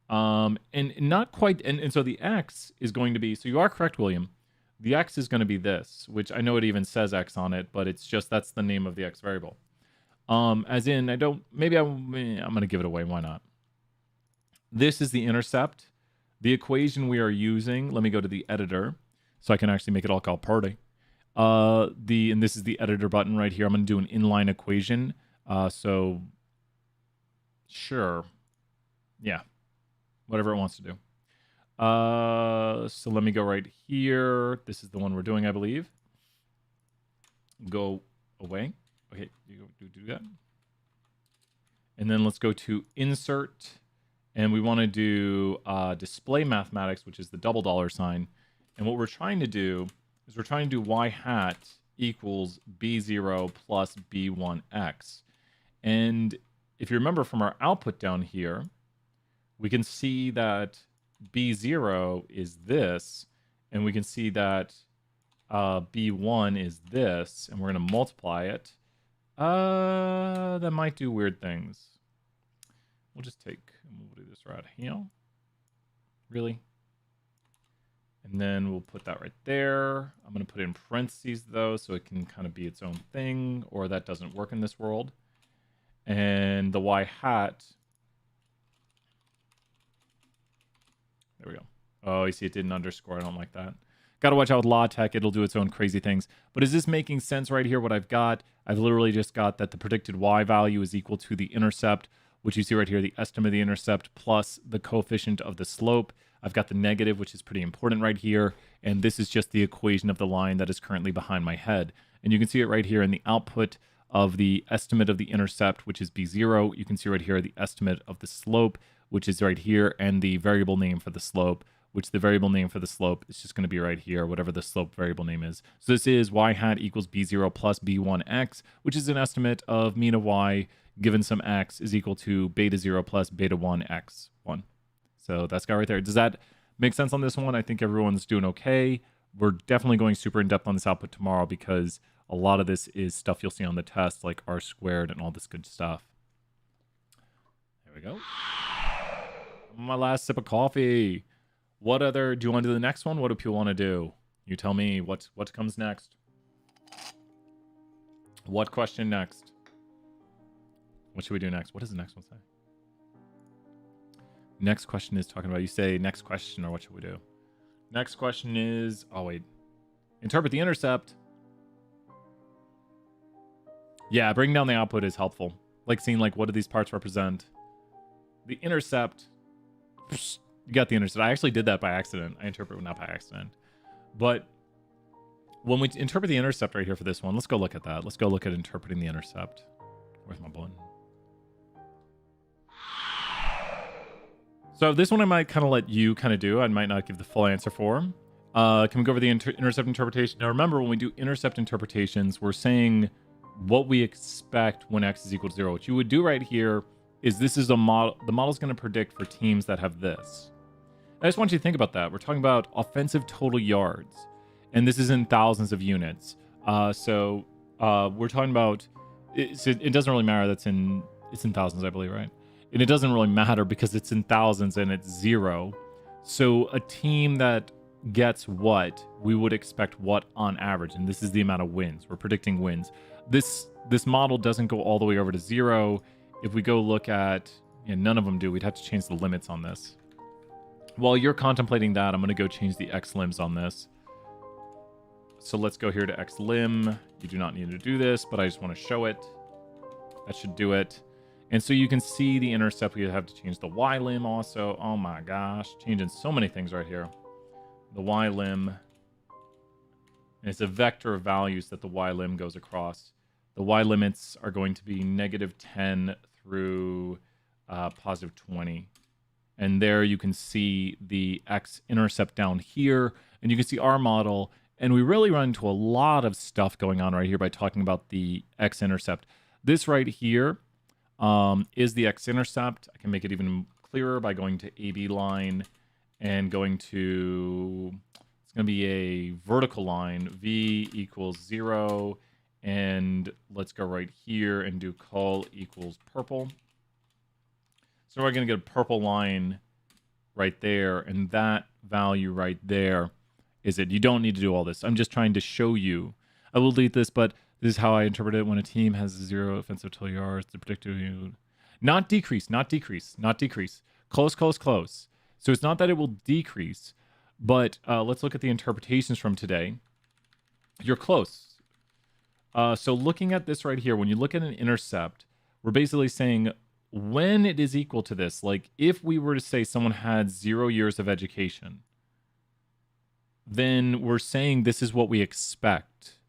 Speaker 1: And not quite, and so the X is going to be, so you are correct, William. The X is going to be this, which I know it even says X on it, but it's just, that's the name of the X variable. As in, I'm going to give it away. Why not? This is the intercept. The equation we are using, let me go to the editor so I can actually make it all call party. And this is the editor button right here. I'm going to do an inline equation. So sure. Yeah. Whatever it wants to do. So let me go right here. This is the one we're doing, I believe. Go away. Okay, you do that. And then let's go to insert. And we want to do display mathematics, which is the $$ sign. And what we're trying to do is we're trying to do y hat equals b0 plus b1x. And if you remember from our output down here, we can see that b0 is this, and we can see that b1 is this, and we're going to multiply it. That might do weird things. We'll just take, we'll do this right here. Really? And then we'll put that right there. I'm going to put it in parentheses, though, so it can kind of be its own thing, or that doesn't work in this world. And the y hat. There we go. Oh, you see it didn't underscore. I don't like that. Got to watch out with LaTeX. It'll do its own crazy things. But is this making sense right here, what I've got? I've literally just got that the predicted y value is equal to the intercept, which you see right here, the estimate of the intercept plus the coefficient of the slope. I've got the negative, which is pretty important right here. And this is just the equation of the line that is currently behind my head. And you can see it right here in the output of the estimate of the intercept, which is b0. You can see right here the estimate of the slope, which is right here, and the variable name for the slope, which the variable name for the slope is just going to be right here, whatever the slope variable name is. So this is y hat equals b0 plus b1x, which is an estimate of mean of y given some x is equal to beta 0 plus beta 1 x 1. So that's got right there. Does that make sense on this one? I think everyone's doing okay. We're definitely going super in depth on this output tomorrow because a lot of this is stuff you'll see on the test, like r squared and all this good stuff. There we go. My last sip of coffee. What other, do you want to do the next one? What do people want to do? You tell me what comes next. What question next? What should we do next? What does the next one say? Next question is talking about, you say next question, or what should we do? Next question is, oh wait. Interpret the intercept. Yeah, bringing down the output is helpful. Like seeing like what do these parts represent. The intercept, you got the intercept. I actually did that by accident. I interpret not by accident. But when we interpret the intercept right here for this one, let's go look at that. Let's go look at interpreting the intercept. Where's my button? So this one I might kind of let you kind of do. I might not give the full answer for. Can we go over the intercept interpretation? Now remember, when we do intercept interpretations, we're saying what we expect when x is equal to 0. What you would do right here is this is a model. The model's going to predict for teams that have this. I just want you to think about that. We're talking about offensive total yards, and this is in thousands of units. So we're talking about, it doesn't really matter. It's in thousands, I believe, right? And it doesn't really matter because it's in thousands and it's 0. So a team that gets what, we would expect what on average, and this is the amount of wins. We're predicting wins. This model doesn't go all the way over to 0. If we go look at, none of them do. We'd have to change the limits on this. While you're contemplating that, I'm going to go change the x limbs on this. So let's go here to x lim. You do not need to do this, but I just want to show it. That should do it. And so you can see the intercept. We have to change the y lim also. Oh my gosh, changing so many things right here. The y lim, and it's a vector of values that the y lim goes across. The y limits are going to be -10 through +20. And there you can see the x intercept down here, and you can see our model. And we really run into a lot of stuff going on right here by talking about the x intercept. This right here is the x intercept. I can make it even clearer by going to AB line and going to, it's going to be a vertical line, v equals 0. And let's go right here and do col equals purple. So we're going to get a purple line right there, and that value right there is it. You don't need to do all this. I'm just trying to show you. I will delete this, but this is how I interpret it. When a team has 0 offensive total yards, the predicted not decrease, not decrease, not decrease. Close, close, close. So it's not that it will decrease, but let's look at the interpretations from today. You're close. So looking at this right here, when you look at an intercept, we're basically saying when it is equal to this, like if we were to say someone had 0 years of education, then we're saying this is what we expect.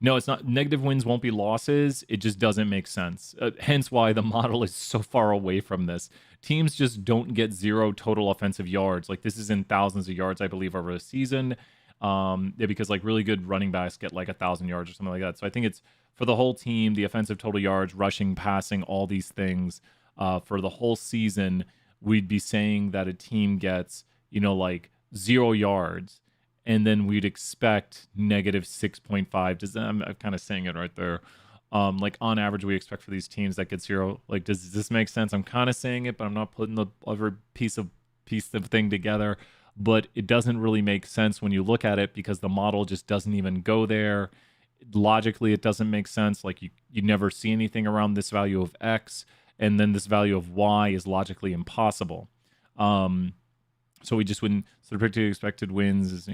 Speaker 1: No, it's not. Negative wins won't be losses. It just doesn't make sense. Hence why the model is so far away from this. Teams just don't get 0 total offensive yards. Like this is in thousands of yards, I believe, over a season. Yeah, because like really good running backs get like 1,000 yards or something like that. So I think it's for the whole team, the offensive total yards, rushing, passing, all these things for the whole season. We'd be saying that a team gets, like 0 yards, and then we'd expect negative 6.5. I'm kind of saying it right there. Like on average, we expect for these teams that get 0. Like, does this make sense? I'm kind of saying it, but I'm not putting the other piece of thing together. But it doesn't really make sense when you look at it because the model just doesn't even go there. Logically, it doesn't make sense. Like you never see anything around this value of X, and then this value of Y is logically impossible. So we just wouldn't. So the predicted expected wins is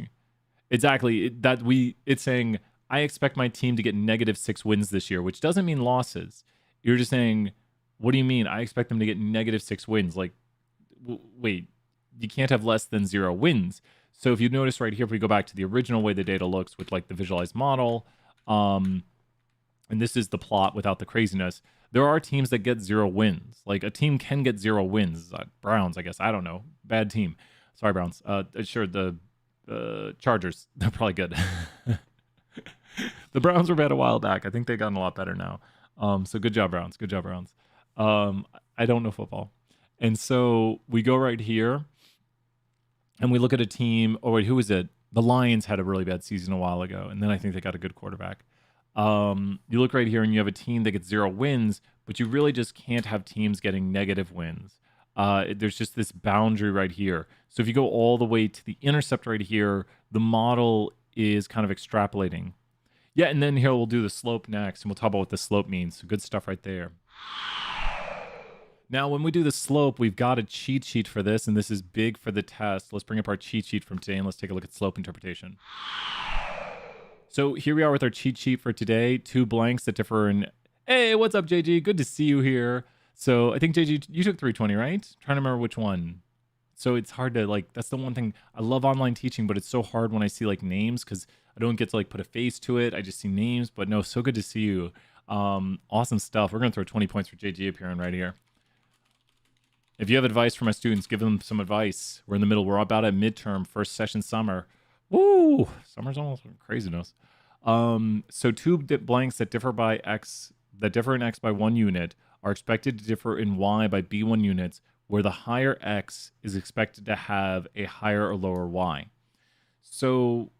Speaker 1: exactly that. It's saying I expect my team to get -6 wins this year, which doesn't mean losses. You're just saying, what do you mean? I expect them to get -6 wins. Like, wait, you can't have less than 0 wins. So if you notice right here, if we go back to the original way the data looks with like the visualized model, and this is the plot without the craziness, there are teams that get 0 wins. Like a team can get 0 wins. Browns, I guess. I don't know. Bad team. Sorry, Browns. Sure, the Chargers. They're probably good. The Browns were bad a while back. I think they've gotten a lot better now. So good job, Browns. Good job, Browns. I don't know football. And so we go right here and we look at a team. Oh, wait, who is it? The Lions had a really bad season a while ago. And then I think they got a good quarterback. You look right here and you have a team that gets 0 wins, but you really just can't have teams getting negative wins. There's just this boundary right here. So if you go all the way to the intercept right here, the model is kind of extrapolating. Yeah, and then here we'll do the slope next, and we'll talk about what the slope means. So good stuff right there. Now, when we do the slope, we've got a cheat sheet for this, and this is big for the test. Let's bring up our cheat sheet from today, and let's take a look at slope interpretation. So here we are with our cheat sheet for today. 2 blanks that differ in... Hey, what's up, JG? Good to see you here. So I think, JG, you took 320, right? I'm trying to remember which one. So it's hard to, like, that's the one thing. I love online teaching, but it's so hard when I see, like, names because I don't get to, like, put a face to it. I just see names. But no, so good to see you. Awesome stuff. We're going to throw 20 points for JG appearing right here. If you have advice for my students, give them some advice. We're in the middle. We're about at midterm, first session summer. Woo! Summer's almost craziness. So 2 blanks that differ by X, that differ in X by 1 unit are expected to differ in Y by B1 units, where the higher X is expected to have a higher or lower Y. So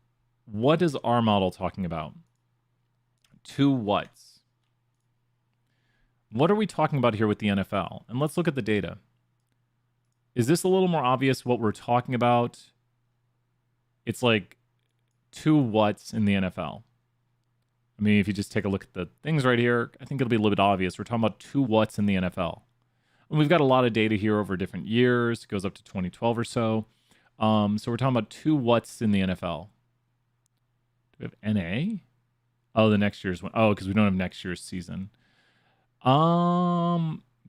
Speaker 1: what is our model talking about? 2 whats? What are we talking about here with the NFL? And let's look at the data. Is this a little more obvious what we're talking about? It's like 2 whats in the NFL. I mean, if you just take a look at the things right here, I think it'll be a little bit obvious. We're talking about 2 whats in the NFL. And we've got a lot of data here over different years. It goes up to 2012 or so. So we're talking about 2 whats in the NFL. Do we have NA? Oh, the next year's one. Oh, because we don't have next year's season.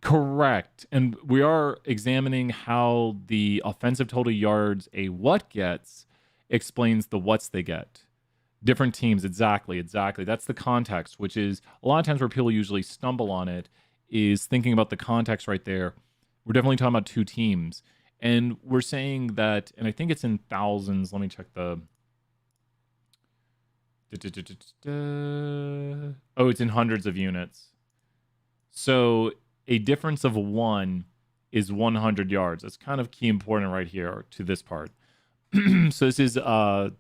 Speaker 1: Correct. And we are examining how the offensive total yards a what gets explains the whats they get. Different teams, exactly. That's the context, which is a lot of times where people usually stumble on it is thinking about the context right there. We're definitely talking about 2 teams. And we're saying that, and I think it's in thousands. Let me check the... Oh, it's in hundreds of units. So a difference of 1 is 100 yards. That's kind of key important right here to this part. So this is I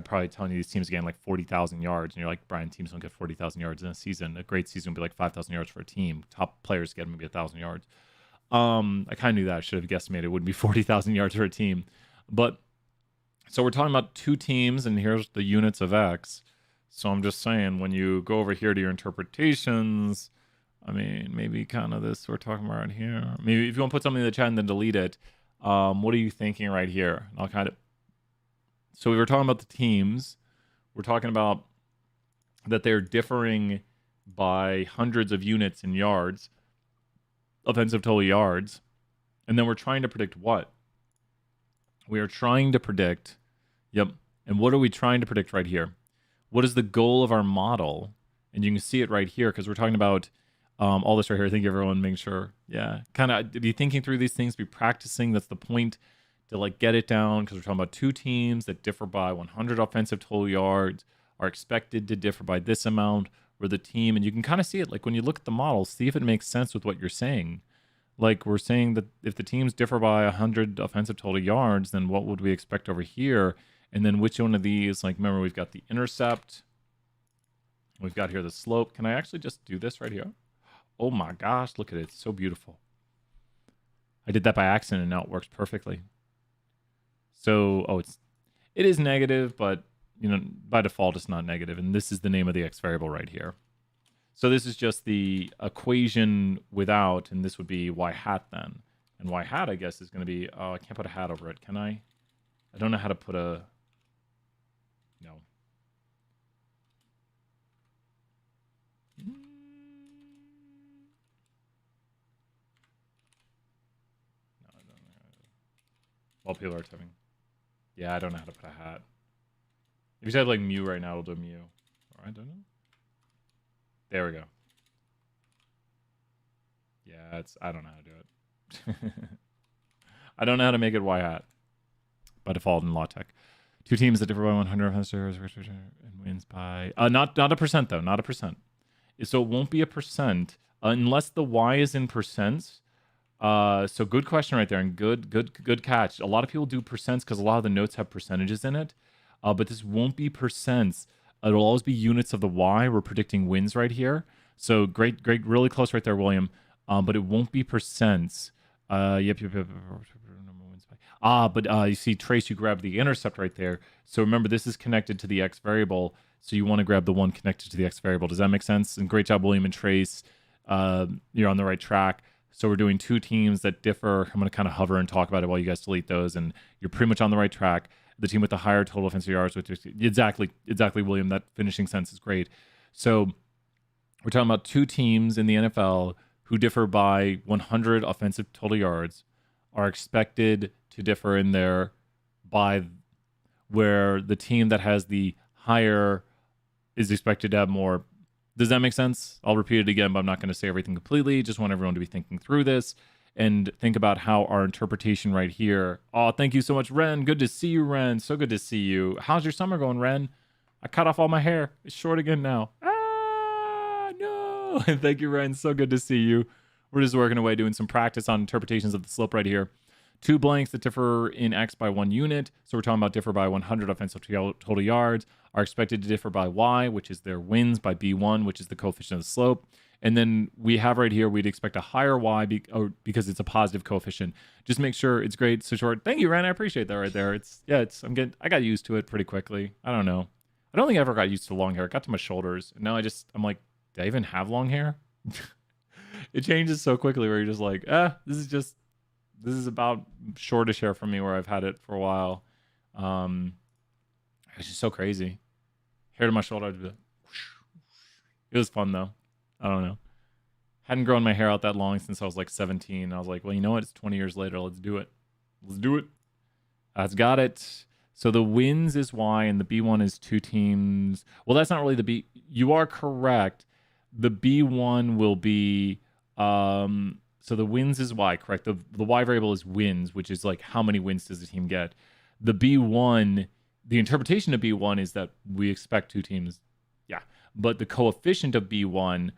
Speaker 1: probably telling you these teams getting like 40,000 yards, and you're like, Brian, teams don't get 40,000 yards in a season. A great season would be like 5,000 yards for a team. Top players get maybe 1,000 yards. I kind of knew that. I should have guesstimated it wouldn't be 40,000 yards for a team. But so we're talking about 2 teams, and here's the units of X. So I'm just saying, when you go over here to your interpretations, I mean, maybe kind of this we're talking about right here. Maybe if you want to put something in the chat and then delete it, what are you thinking right here? And I'll kind of... So we were talking about the teams. We're talking about that they're differing by hundreds of units in yards, offensive total yards. And then we're trying to predict what? We are trying to predict, yep. And what are we trying to predict right here? what is the goal of our model? And you can see it right here because we're talking about all this right here. Thank you, everyone. Making sure, yeah, kind of be thinking through these things, be practicing. That's the point, to like get it down, because we're talking about two teams that differ by 100 offensive total yards, are expected to differ by this amount, where the team, and you can kind of see it like when you look at the model, see if it makes sense with what you're saying. Like we're saying that if the teams differ by 100 offensive total yards, then what would we expect over here? And then which one of these, like remember we've got the intercept, we've got here the slope. Can I actually just do this right here? Oh my gosh, look at it. It's so beautiful. I did that by accident and now it works perfectly. So, it is negative, but you know, by default it's not negative. And this is the name of the x variable right here. So this is just the equation without, and this would be y hat then. And y hat, I guess, is going to be, oh, I can't put a hat over it, can I? I don't know how to put a, no. While people are typing. Yeah, I don't know how to put a hat. If you type like mu right now, it'll do mu. Or I don't know. There we go. Yeah, I don't know how to do it. I don't know how to make it y hat by default in LaTeX. Two teams that differ by 100 and wins by not a percent though, not a percent. So it won't be a percent unless the y is in percents. So good question right there, and good catch. A lot of people do percents because a lot of the notes have percentages in it, but this won't be percents. It'll always be units of the y. We're predicting wins right here. So great, really close right there, William. But it won't be percents. Yep. But you see, Trace, you grabbed the intercept right there. So remember, this is connected to the x variable. So you want to grab the one connected to the x variable. Does that make sense? And great job, William and Trace. You're on the right track. So we're doing two teams that differ. I'm going to kind of hover and talk about it while you guys delete those. And you're pretty much on the right track. The team with the higher total offensive yards, which is exactly, William. That finishing sense is great. So we're talking about two teams in the NFL who differ by 100 offensive total yards, are expected to differ in there by where the team that has the higher is expected to have more. Does that make sense? I'll repeat it again, but I'm not going to say everything completely. Just want everyone to be thinking through this and think about how our interpretation right here. Oh, thank you so much, Ren. Good to see you, Ren. So good to see you. How's your summer going, Ren? I cut off all my hair. It's short again now. Ah, no. Thank you, Ren. So good to see you. We're just working away, doing some practice on interpretations of the slope right here. Two blanks that differ in x by 1 unit. So we're talking about differ by 100 offensive total yards are expected to differ by y, which is their wins, by b1, which is the coefficient of the slope. And then we have right here, we'd expect a higher y because it's a positive coefficient. Just make sure it's great. So short. Thank you, Ren. I appreciate that right there. I got used to it pretty quickly. I don't know. I don't think I ever got used to long hair. It got to my shoulders. And now I'm like, did I even have long hair? It changes so quickly where you're just like, this is about shortish hair for me where I've had it for a while. It's just so crazy. Hair to my shoulder. I'd be like, it was fun though. I don't know. Hadn't grown my hair out that long since I was like 17. I was like, well, you know what? It's 20 years later. Let's do it. That's got it. So the wins is Y and the B1 is two teams. Well, that's not really the B. You are correct. The B1 will be, so the wins is Y, correct? The Y variable is wins, which is like how many wins does the team get? The B1, the interpretation of B1 is that we expect two teams. Yeah. But the coefficient of B1,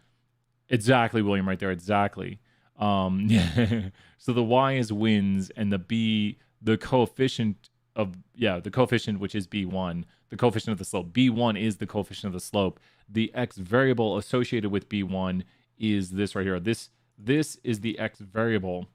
Speaker 1: exactly, William, right there, exactly. Yeah. So the Y is wins and the coefficient of, the coefficient, which is B1, the coefficient of the slope. B1 is the coefficient of the slope. The X variable associated with B1 is this right here. This is the X variable,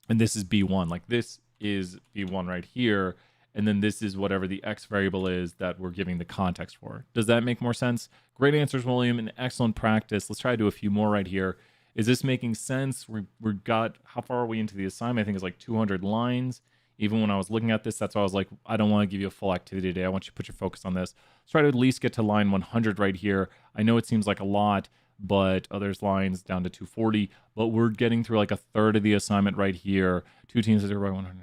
Speaker 1: and this is B1. Like this is B1 right here, and then this is whatever the X variable is that we're giving the context for. Does that make more sense? Great answers, William, and excellent practice. Let's try to do a few more right here. Is this making sense? We got, how far are we into the assignment? I think it's like 200 lines. Even when I was looking at this, that's why I was like, I don't want to give you a full activity today. I want you to put your focus on this. Let's try to at least get to line 100 right here. I know it seems like a lot, but there's lines down to 240, but we're getting through like a third of the assignment right here. Two teams that are by 100.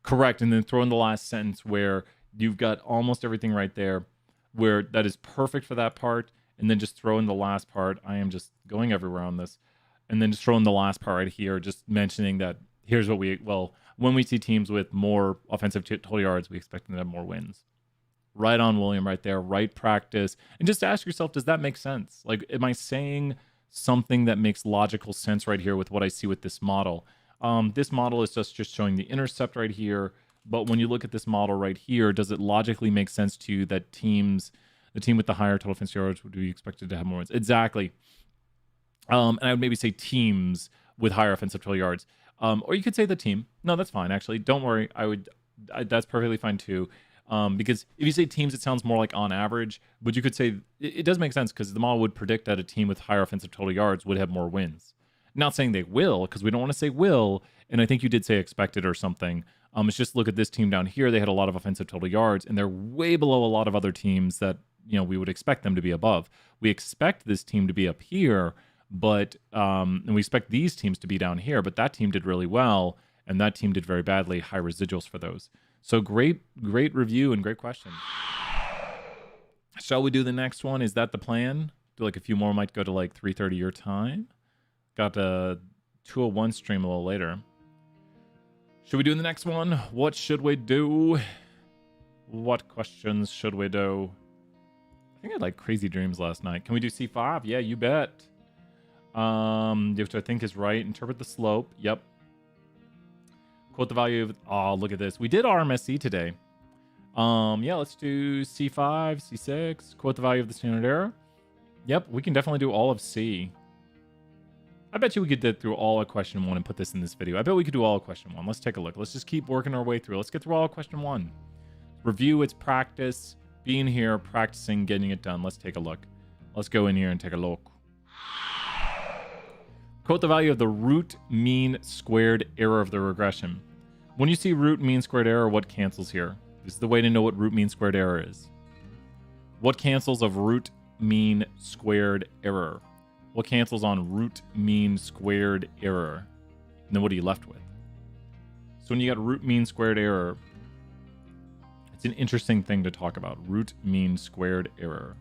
Speaker 1: Correct. And then throw in the last sentence where You've got almost everything right there where that is perfect for that part. And then just throw in the last part. I am just going everywhere on this. And then just throw in the last part right here, just mentioning that here's what when we see teams with more offensive total yards, we expect them to have more wins. Right on, William, right there, right practice. And just ask yourself, does that make sense? Like, am I saying something that makes logical sense right here with what I see with this model? This model is just showing the intercept right here. But when you look at this model right here, does it logically make sense to you that the team with the higher total offensive yards would be expected to have more wins? Exactly. And I would maybe say teams with higher offensive total yards. Or you could say the team. No, that's fine, actually. Don't worry. That's perfectly fine too. Because if you say teams, it sounds more like on average, but you could say it does make sense because the model would predict that a team with higher offensive total yards would have more wins. Not saying they will, because we don't want to say will, and I think you did say expected or something. It's just look at this team down here. They had a lot of offensive total yards, and they're way below a lot of other teams that we would expect them to be above. We expect this team to be up here, but and we expect these teams to be down here, but that team did really well, and that team did very badly. High residuals for those. So great review and great question. Shall we do the next one? Is that the plan? Do like a few more, might go to like 3:30 your time. Got a 2:01 stream a little later. Should we do the next one? What should we do? What questions should we do? I think I had like crazy dreams last night. Can we do C5? Yeah, you bet. Which I think is right. Interpret the slope. Yep. Quote the value of, oh, look at this. We did RMSE today. Yeah, let's do C5, C6. Quote the value of the standard error. Yep, we can definitely do all of C. I bet you we could get through all of question 1 and put this in this video. I bet we could do all of question 1. Let's take a look. Let's just keep working our way through. Let's get through all of question 1. Review, it's practice. Being here, practicing, getting it done. Let's take a look. Let's go in here and take a look. Quote the value of the root mean squared error of the regression. When you see root mean squared error, what cancels here? This is the way to know what root mean squared error is. What cancels of root mean squared error? What cancels on root mean squared error? And then what are you left with? So when you got root mean squared error, it's an interesting thing to talk about. Root mean squared error.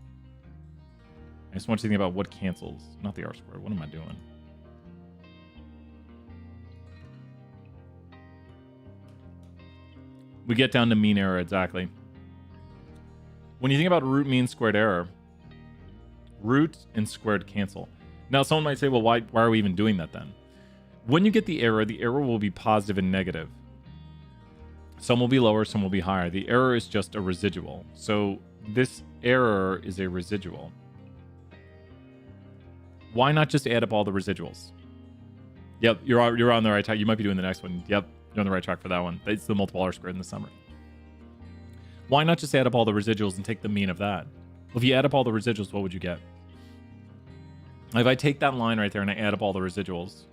Speaker 1: I just want you to think about what cancels, not the R squared. What am I doing? We get down to mean error, exactly. When you think about root mean squared error, root and squared cancel. Now, someone might say, well, why are we even doing that then? When you get the error will be positive and negative. Some will be lower, some will be higher. The error is just a residual. So this error is a residual. Why not just add up all the residuals? Yep, you're on the right track. You might be doing the next one. Yep. You're on the right track for that one. It's the multiple R squared in the summary. Why not just add up all the residuals and take the mean of that? If you add up all the residuals, what would you get? If I take that line right there and I add up all the residuals.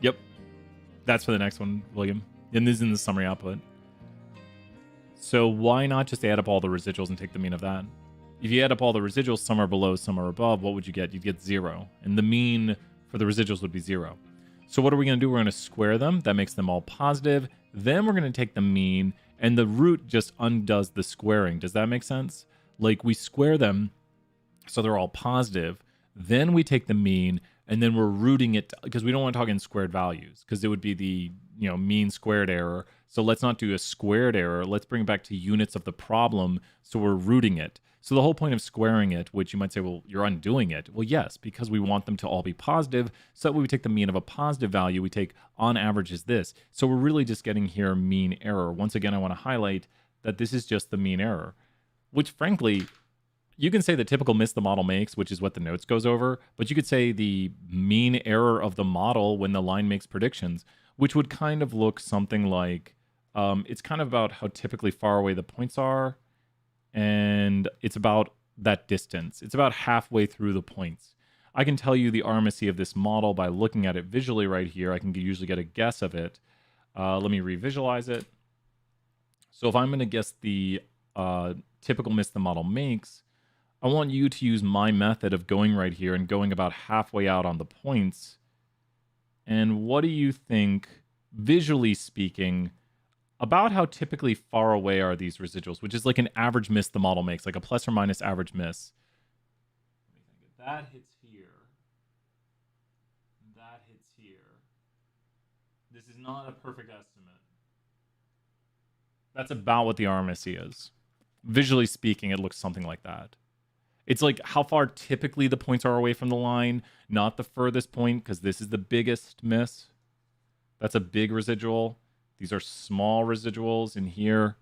Speaker 1: Yep. That's for the next one, William. And this is in the summary output. So why not just add up all the residuals and take the mean of that? If you add up all the residuals, some are below, some are above, what would you get? You'd get 0. And the mean for the residuals would be 0. So what are we going to do? We're going to square them. That makes them all positive. Then we're going to take the mean, and the root just undoes the squaring. Does that make sense? Like, we square them so they're all positive. Then we take the mean, and then we're rooting it, because we don't want to talk in squared values, because it would be the mean squared error. So let's not do a squared error. Let's bring it back to units of the problem, so we're rooting it. So the whole point of squaring it, which you might say, well, you're undoing it. Well, yes, because we want them to all be positive. So that way we take the mean of a positive value. We take on average is this. So we're really just getting here mean error. Once again, I want to highlight that this is just the mean error, which frankly, you can say the typical miss the model makes, which is what the notes goes over. But you could say the mean error of the model when the line makes predictions, which would kind of look something like, it's kind of about how typically far away the points are. And it's about that distance. It's about halfway through the points. I can tell you the RMSE of this model by looking at it visually right here. I can usually get a guess of it. Let me revisualize it. So if I'm going to guess the typical miss the model makes, I want you to use my method of going right here and going about halfway out on the points. And what do you think, visually speaking, about how typically far away are these residuals, which is like an average miss the model makes, like a plus or minus average miss. If that hits here, that hits here. This is not a perfect estimate. That's about what the RMSE is. Visually speaking, it looks something like that. It's like how far typically the points are away from the line, not the furthest point, because this is the biggest miss. That's a big residual. These are small residuals in here.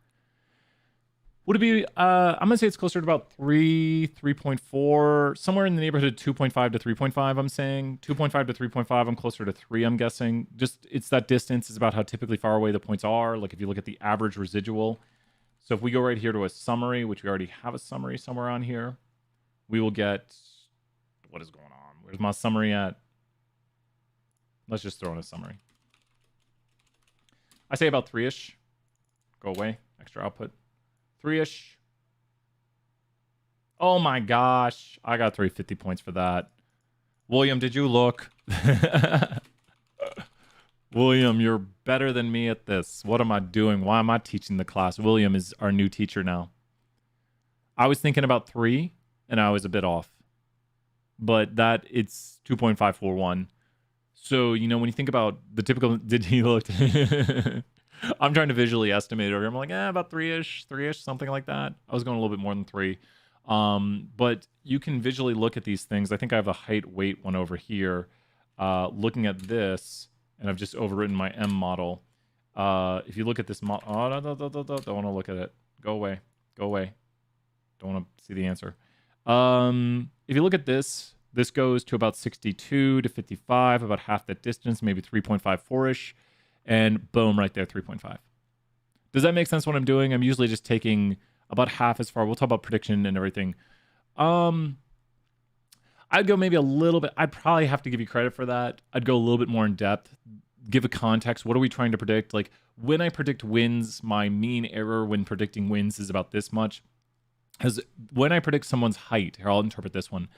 Speaker 1: Would it be, I'm going to say it's closer to about 3, 3.4, somewhere in the neighborhood of 2.5 to 3.5, I'm saying. 2.5 to 3.5, I'm closer to 3, I'm guessing. Just, it's that distance is about how typically far away the points are. Like if you look at the average residual. So if we go right here to a summary, which we already have a summary somewhere on here, we will get, what is going on? Where's my summary at? Let's just throw in a summary. I say about 3-ish. Go away, extra output. 3-ish. Oh my gosh. I got 350 points for that. William, did you look? William, you're better than me at this. What am I doing? Why am I teaching the class? William is our new teacher now. I was thinking about 3, and I was a bit off. But that, it's 2.541. So, you know, when you think about the typical... Did he look... I'm trying to visually estimate it over here. I'm like, about 3-ish, something like that. I was going a little bit more than 3. But you can visually look at these things. I think I have a height weight one over here. Looking at this, and I've just overwritten my M model. If you look at this model... Oh, no, don't want to look at it. Go away. Go away. Don't want to see the answer. If you look at this, this goes to about 62 to 55, about half that distance, maybe 3.54-ish. And boom, right there, 3.5. Does that make sense what I'm doing? I'm usually just taking about half as far. We'll talk about prediction and everything. I'd go maybe a little bit. I'd probably have to give you credit for that. I'd go a little bit more in depth, give a context. What are we trying to predict? Like when I predict wins, my mean error when predicting wins is about this much. Because when I predict someone's height, here, I'll interpret this one.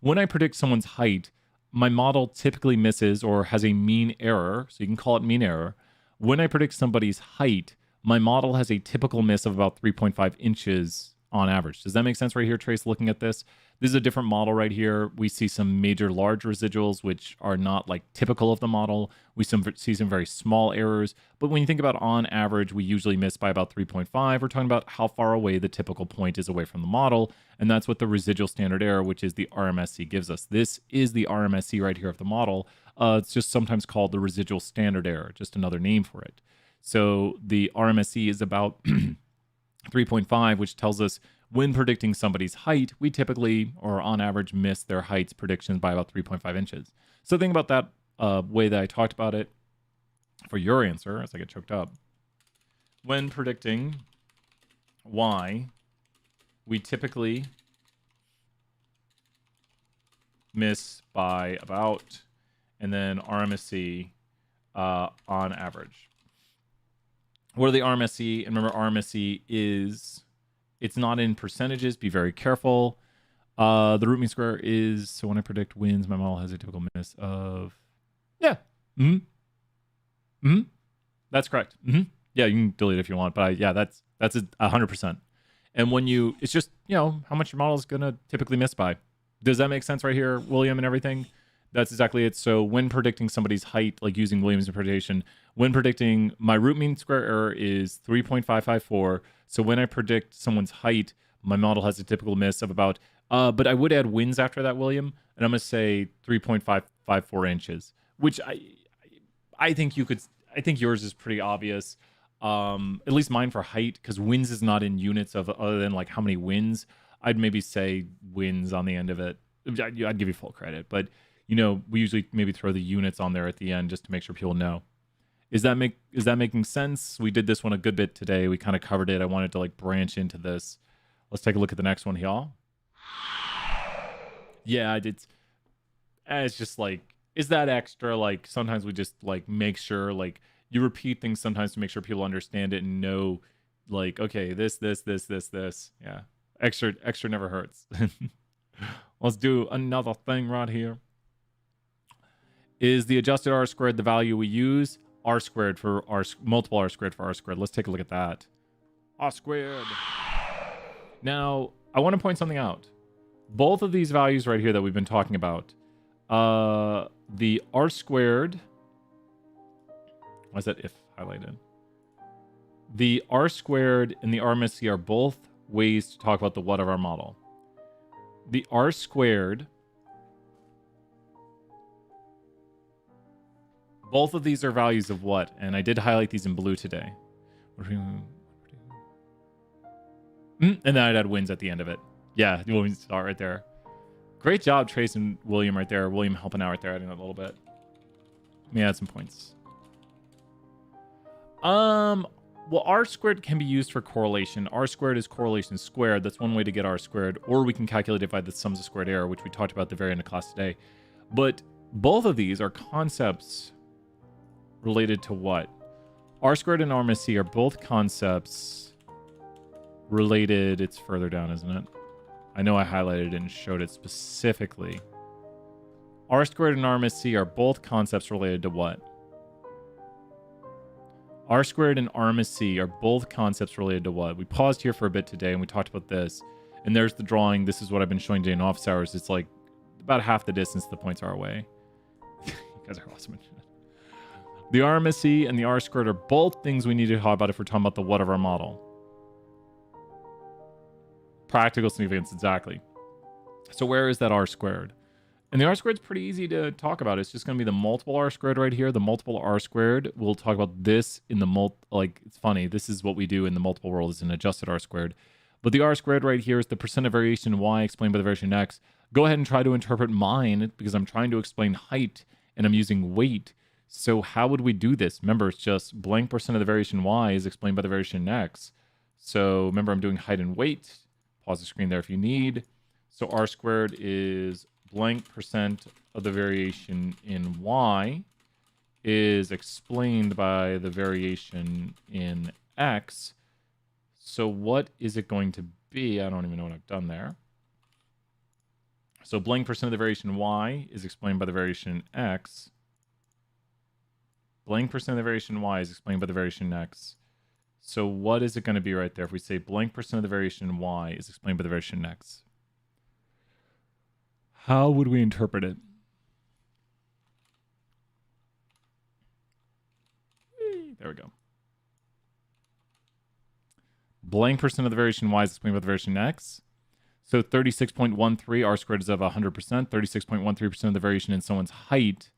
Speaker 1: When I predict someone's height, my model typically misses or has a mean error, so you can call it mean error. When I predict somebody's height, my model has a typical miss of about 3.5 inches on average. Does that make sense right here, Trace, looking at this? This is a different model right here. We see some major large residuals, which are not like typical of the model. We see some very small errors. But when you think about on average, we usually miss by about 3.5. We're talking about how far away the typical point is away from the model. And that's what the residual standard error, which is the RMSE, gives us. This is the RMSE right here of the model. It's just sometimes called the residual standard error, just another name for it. So the RMSE is about 3.5, which tells us when predicting somebody's height, we typically, or on average, miss their height's predictions by about 3.5 inches. So think about that way that I talked about it for your answer, as I get choked up. When predicting y, we typically miss by about, and then RMSE on average. What are the RMSE? And remember, RMSE is, it's not in percentages. Be very careful. The root mean square is, so when I predict wins, my model has a typical miss of, yeah. That's correct. Yeah, you can delete it if you want, but yeah, that's 100%. And when you, it's just, you know, how much your model is going to typically miss by. Does that make sense right here, William, and everything? That's exactly it. So when predicting somebody's height, like using Williams' interpretation, when predicting, my root mean square error is 3.554. So when I predict someone's height, my model has a typical miss of about, but I would add wins after that, William, and I'm going to say 3.554 inches, which I think you could, I think yours is pretty obvious. At least mine for height, because wins is not in units of other than like how many wins. I'd maybe say wins on the end of it. I'd give you full credit, but you know, we usually maybe throw the units on there at the end just to make sure people know. Is that making sense? We did this one a good bit today. We kind of covered it. I wanted to like branch into this. Let's take a look at the next one, y'all. Yeah, it's just like, is that extra? Like sometimes we just like make sure like you repeat things sometimes to make sure people understand it and know like, okay, this. Yeah. Extra never hurts. Let's do another thing right here. Is the adjusted R squared the value we use? r squared for r, multiple r squared for r squared. Let's take a look at that. R squared. Now, I want to point something out. Both of these values right here that we've been talking about, the r squared, why is that if highlighted? The r squared and the RMSE are both ways to talk about the what of our model. The r squared, both of these are values of what? And I did highlight these in blue today. And then I'd add wins at the end of it. Yeah, you start right there. Great job, Trace and William right there. William helping out right there, adding a little bit. Let me add some points. Well, r squared can be used for correlation. R squared is correlation squared. That's one way to get r squared. Or we can calculate it by the sums of squared error, which we talked about at the very end of class today. But both of these are concepts related to what? R squared and RMSE are both concepts related. It's further down, isn't it? I know I highlighted it and showed it specifically. R squared and RMSE are both concepts related to what? R squared and RMSE are both concepts related to what? We paused here for a bit today and we talked about this. And there's the drawing. This is what I've been showing today in office hours. It's like about half the distance the points are away. You guys are awesome. The RMSE and the R squared are both things we need to talk about if we're talking about the what of our model. Practical significance, exactly. So where is that r squared? And the r squared is pretty easy to talk about. It's just going to be the multiple r squared right here. The multiple r squared. We'll talk about this in the like, it's funny. This is what we do in the multiple world is an adjusted r squared. But the r squared right here is the percent of variation y explained by the variation x. Go ahead and try to interpret mine because I'm trying to explain height and I'm using weight. So how would we do this? Remember, it's just blank percent of the variation y is explained by the variation x. So remember, I'm doing height and weight. Pause the screen there if you need. So r squared is blank percent of the variation in y is explained by the variation in x. So what is it going to be? I don't even know what I've done there. So blank percent of the variation y is explained by the variation x. Blank percent of the variation y is explained by the variation x. So what is it going to be right there if we say blank percent of the variation y is explained by the variation x? How would we interpret it? There we go. Blank percent of the variation y is explained by the variation x. So 36.13 r squared is of 100%. 36.13% of the variation in someone's height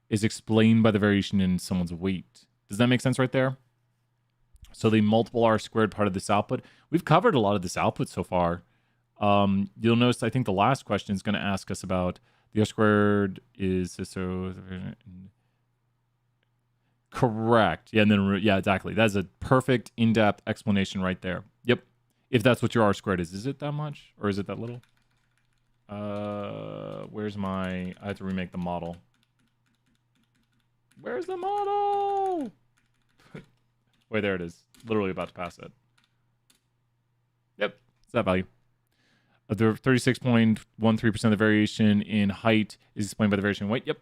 Speaker 1: is explained by the variation in someone's weight. Does that make sense right there? So the multiple r squared part of this output, we've covered a lot of this output so far. You'll notice, I think the last question is going to ask us about the r squared is so correct. Yeah, and then yeah, exactly. That's a perfect in-depth explanation right there. Yep. If that's what your r squared is it that much or is it that little? Where's my? I have to remake the model. Where's the model? Wait, there it is. Literally about to pass it. Yep, it's that value. The 36.13% of the variation in height is explained by the variation in weight. Yep.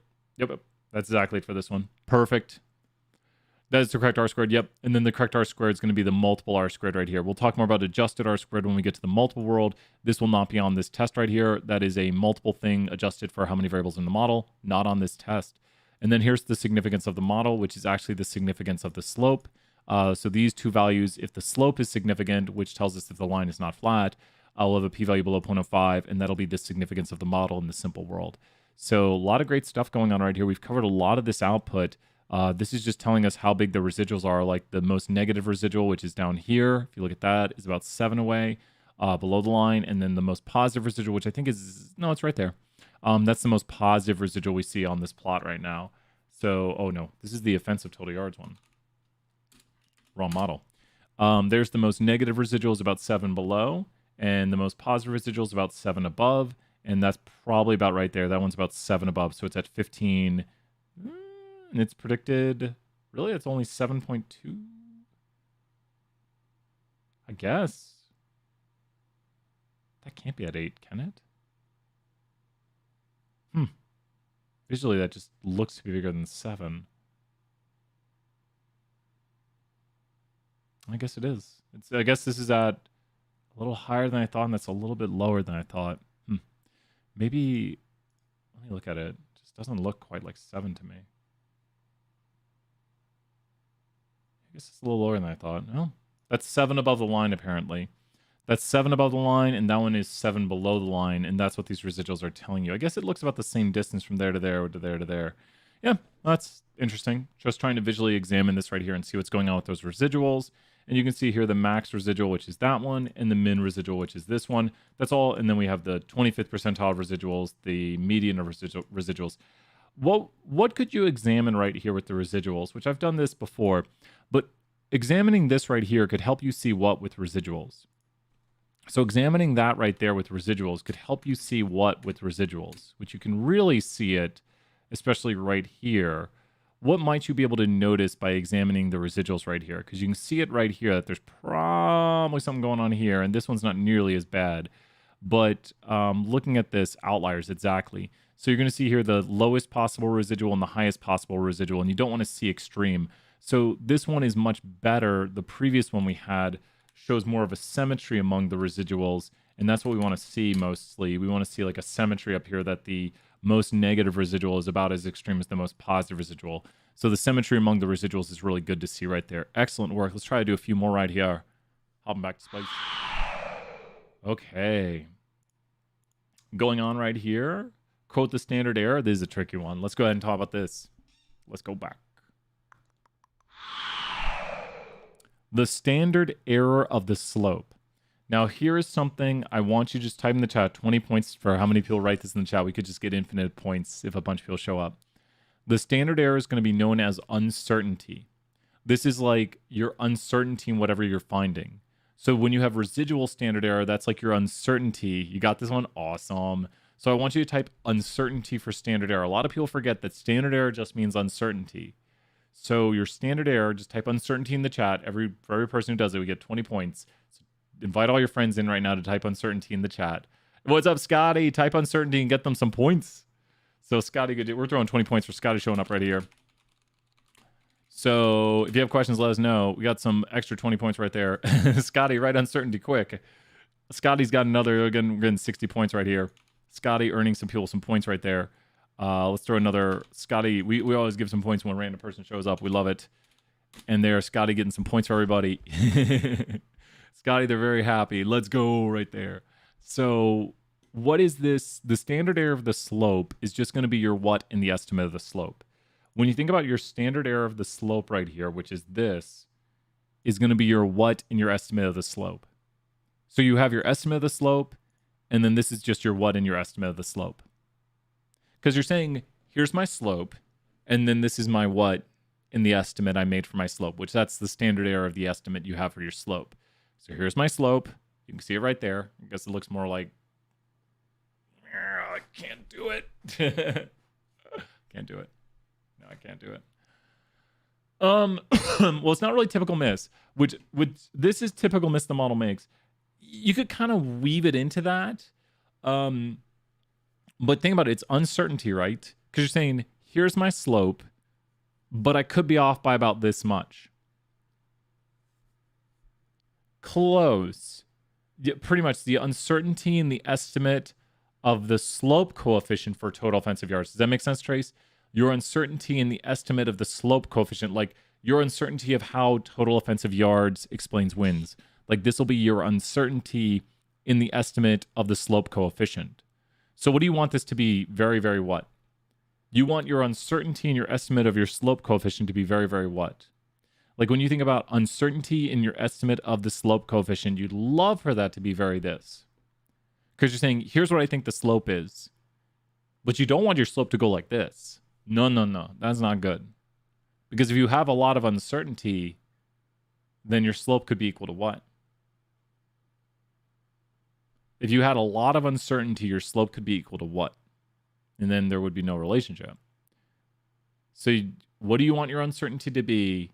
Speaker 1: That's exactly it for this one. Perfect. That is the correct r squared. Yep. And then the correct r squared is going to be the multiple r squared right here. We'll talk more about adjusted r squared when we get to the multiple world. This will not be on this test right here. That is a multiple thing adjusted for how many variables in the model, not on this test. And then here's the significance of the model, which is actually the significance of the slope. So these two values, if the slope is significant, which tells us if the line is not flat, we'll have a p-value below 0.05, and that'll be the significance of the model in the simple world. So a lot of great stuff going on right here. We've covered a lot of this output. This is just telling us how big the residuals are. Like the most negative residual, which is down here, if you look at that, is about 7 away below the line. And then the most positive residual, which I think is, no, it's right there. That's the most positive residual we see on this plot right now. So, oh no, this is the offensive total yards one. Wrong model. There's the most negative residual is about 7 below, and the most positive residual is about 7 above, and that's probably about right there. That one's about 7 above, so it's at 15, and it's predicted, really, it's only 7.2? I guess. That can't be at 8, can it? Visually, that just looks to be bigger than 7. I guess it is. I guess this is at a little higher than I thought, and that's a little bit lower than I thought. Maybe, let me look at it. It just doesn't look quite like 7 to me. I guess it's a little lower than I thought. No, that's 7 above the line, apparently. That's 7 above the line, and that one is 7 below the line, and that's what these residuals are telling you. I guess it looks about the same distance from there to there or to there to there. Yeah, that's interesting. Just trying to visually examine this right here and see what's going on with those residuals. And you can see here the max residual, which is that one, and the min residual, which is this one. That's all. And then we have the 25th percentile of residuals, the median of residuals. What could you examine right here with the residuals, which I've done this before, but examining this right here could help you see what with residuals. So examining that right there with residuals could help you see what with residuals, which you can really see it, especially right here. What might you be able to notice by examining the residuals right here? Because you can see it right here that there's probably something going on here, and this one's not nearly as bad. But looking at this, outliers, exactly. So you're going to see here the lowest possible residual and the highest possible residual, and you don't want to see extreme. So this one is much better. The previous one we had shows more of a symmetry among the residuals, and that's what we want to see mostly. We want to see like a symmetry up here that the most negative residual is about as extreme as the most positive residual. So the symmetry among the residuals is really good to see right there. Excellent work. Let's try to do a few more right here. Hopping back to Spikes. Okay. Going on right here. Quote the standard error. This is a tricky one. Let's go ahead and talk about this. Let's go back. The standard error of the slope. Now, here is something I want you to just type in the chat. 20 points for how many people write this in the chat. We could just get infinite points if a bunch of people show up. The standard error is going to be known as uncertainty. This is like your uncertainty in whatever you're finding. So when you have residual standard error, that's like your uncertainty. You got this one? Awesome. So I want you to type uncertainty for standard error. A lot of people forget that standard error just means uncertainty. So your standard error, just type uncertainty in the chat. For every person who does it, we get 20 points. So invite all your friends in right now to type uncertainty in the chat. What's up, Scotty? Type uncertainty and get them some points. So Scotty, we're throwing 20 points for Scotty showing up right here. So if you have questions, let us know. We got some extra 20 points right there. Scotty, write uncertainty quick. Scotty's got another, again, we're getting 60 points right here. Scotty earning some people some points right there. Let's throw another Scotty. We always give some points when a random person shows up. We love it. And there, Scotty getting some points for everybody. Scotty, they're very happy. Let's go right there. So what is this? The standard error of the slope is just going to be your what in the estimate of the slope. When you think about your standard error of the slope right here, which is this, is going to be your what in your estimate of the slope. So you have your estimate of the slope, and then this is just your what in your estimate of the slope. Because you're saying, here's my slope, and then this is my what in the estimate I made for my slope, which that's the standard error of the estimate you have for your slope. So here's my slope. You can see it right there. I guess it looks more like, I can't do it. Can't do it. No, I can't do it. Well, it's not really typical miss, which this is typical miss the model makes. You could kind of weave it into that. But think about it, it's uncertainty, right? Because you're saying, here's my slope, but I could be off by about this much. Close. Yeah, pretty much the uncertainty in the estimate of the slope coefficient for total offensive yards. Does that make sense, Trace? Your uncertainty in the estimate of the slope coefficient, like your uncertainty of how total offensive yards explains wins. Like this will be your uncertainty in the estimate of the slope coefficient. So what do you want this to be? Very, very what? You want your uncertainty in your estimate of your slope coefficient to be very, very what? Like when you think about uncertainty in your estimate of the slope coefficient, you'd love for that to be very this. Because you're saying, here's what I think the slope is. But you don't want your slope to go like this. No, no, no. That's not good. Because if you have a lot of uncertainty, then your slope could be equal to what? If you had a lot of uncertainty, your slope could be equal to what? And then there would be no relationship. So what do you want your uncertainty to be?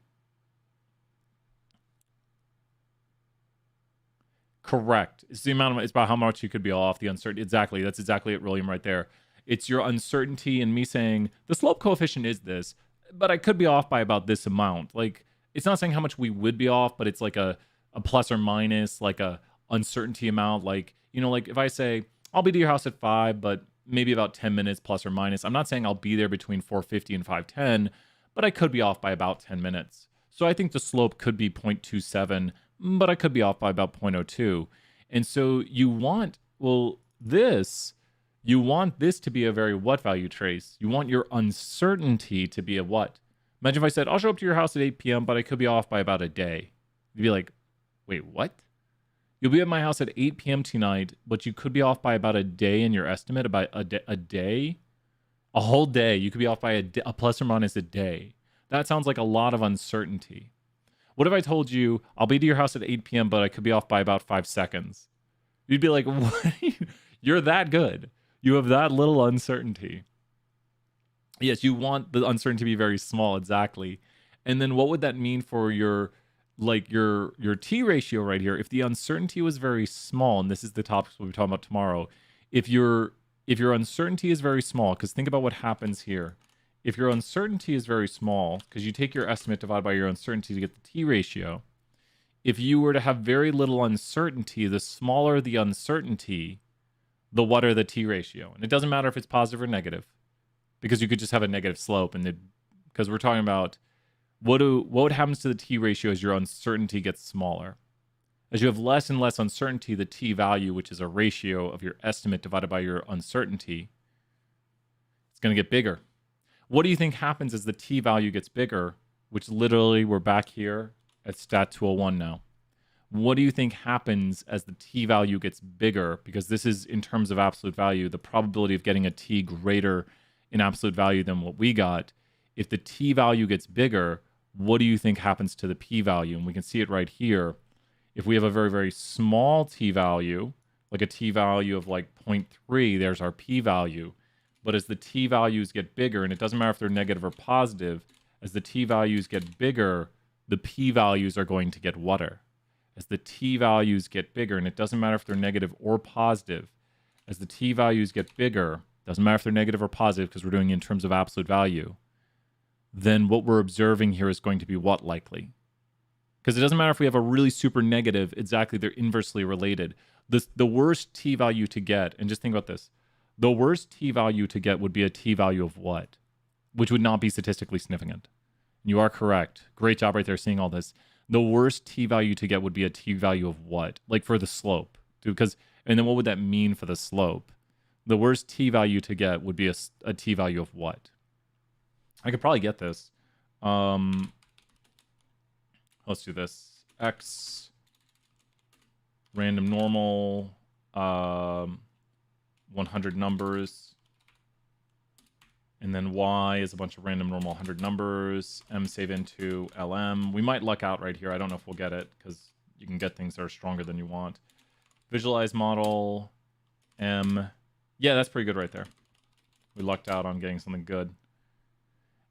Speaker 1: Correct. It's the amount of, it's about how much you could be off the uncertainty. Exactly. That's exactly it, William, right there. It's your uncertainty and me saying, the slope coefficient is this, but I could be off by about this amount. Like, it's not saying how much we would be off, but it's like a plus or minus, like a uncertainty amount. Like, you know, like if I say, I'll be to your house at 5, but maybe about 10 minutes plus or minus. I'm not saying I'll be there between 4:50 and 5:10, but I could be off by about 10 minutes. So I think the slope could be 0.27, but I could be off by about 0.02. And so you want, you want this to be a very what value trace. You want your uncertainty to be a what? Imagine if I said, I'll show up to your house at 8 p.m., but I could be off by about a day. You'd be like, wait, what? You'll be at my house at 8 p.m. tonight, but you could be off by about a day in your estimate, about a day? A whole day. You could be off by a plus or minus a day. That sounds like a lot of uncertainty. What if I told you, I'll be to your house at 8 p.m., but I could be off by about 5 seconds? You'd be like, what? You're that good. You have that little uncertainty. Yes, you want the uncertainty to be very small, exactly. And then what would that mean for your T ratio right here? If the uncertainty was very small, and this is the topics we'll be talking about tomorrow, if your uncertainty is very small, because think about what happens here. If your uncertainty is very small, because you take your estimate divided by your uncertainty to get the T ratio, if you were to have very little uncertainty, the smaller the uncertainty, the wider the T ratio. And it doesn't matter if it's positive or negative, because you could just have a negative slope. And because we're talking about what happens to the T ratio as your uncertainty gets smaller. As you have less and less uncertainty, the T value, which is a ratio of your estimate divided by your uncertainty, it's going to get bigger. What do you think happens as the T value gets bigger, which literally we're back here at stat 201 now? What do you think happens as the T value gets bigger? Because this is in terms of absolute value, the probability of getting a T greater in absolute value than what we got. If the T value gets bigger, what do you think happens to the P value? And we can see it right here. If we have a very, very small T value, like a T value of like 0.3, there's our P value. But as the T values get bigger, and it doesn't matter if they're negative or positive, as the T values get bigger, the P values are going to get wetter. As the T values get bigger, and it doesn't matter if they're negative or positive, as the T values get bigger, doesn't matter if they're negative or positive because we're doing it in terms of absolute value, then what we're observing here is going to be what likely? Because it doesn't matter if we have a really super negative, exactly, they're inversely related. The worst T value to get, and just think about this, the worst T value to get would be a T value of what? Which would not be statistically significant. You are correct. Great job right there seeing all this. The worst T value to get would be a T value of what? Like for the slope. Because, and then what would that mean for the slope? The worst T value to get would be a T value of what? I could probably get this. Let's do this. X, random normal, 100 numbers. And then Y is a bunch of random normal 100 numbers. M save into LM. We might luck out right here. I don't know if we'll get it because you can get things that are stronger than you want. Visualize model, M. Yeah, that's pretty good right there. We lucked out on getting something good.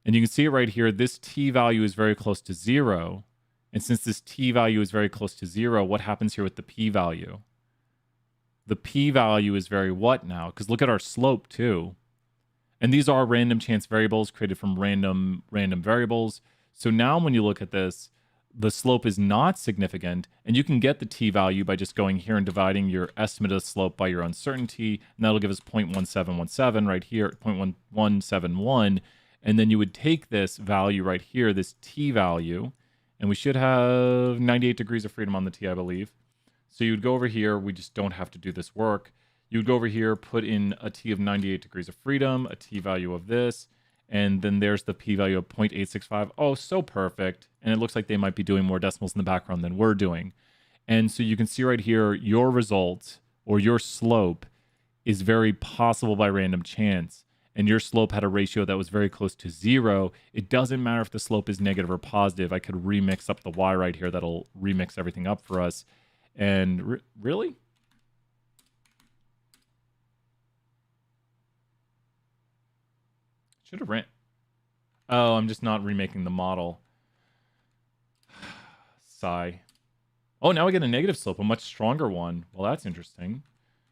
Speaker 1: And you can see it right here. This T value is very close to 0. And since this T value is very close to 0, what happens here with the P value? The P value is very what now? Because look at our slope too. And these are random chance variables created from random variables. So now when you look at this, the slope is not significant. And you can get the T value by just going here and dividing your estimate of the slope by your uncertainty. And that'll give us 0.1717 right here, 0.1171. And then you would take this value right here, this T value, and we should have 98 degrees of freedom on the T, I believe. So you'd go over here. We just don't have to do this work. You'd go over here, put in a T of 98 degrees of freedom, a T value of this, and then there's the P value of 0.865. Oh, so perfect. And it looks like they might be doing more decimals in the background than we're doing. And so you can see right here, your result or your slope is very possible by random chance. And your slope had a ratio that was very close to 0. It doesn't matter if the slope is negative or positive. I could remix up the Y right here. That'll remix everything up for us. And really? Should have ran. Oh, I'm just not remaking the model. Sigh. Oh, now we get a negative slope, a much stronger one. Well, that's interesting.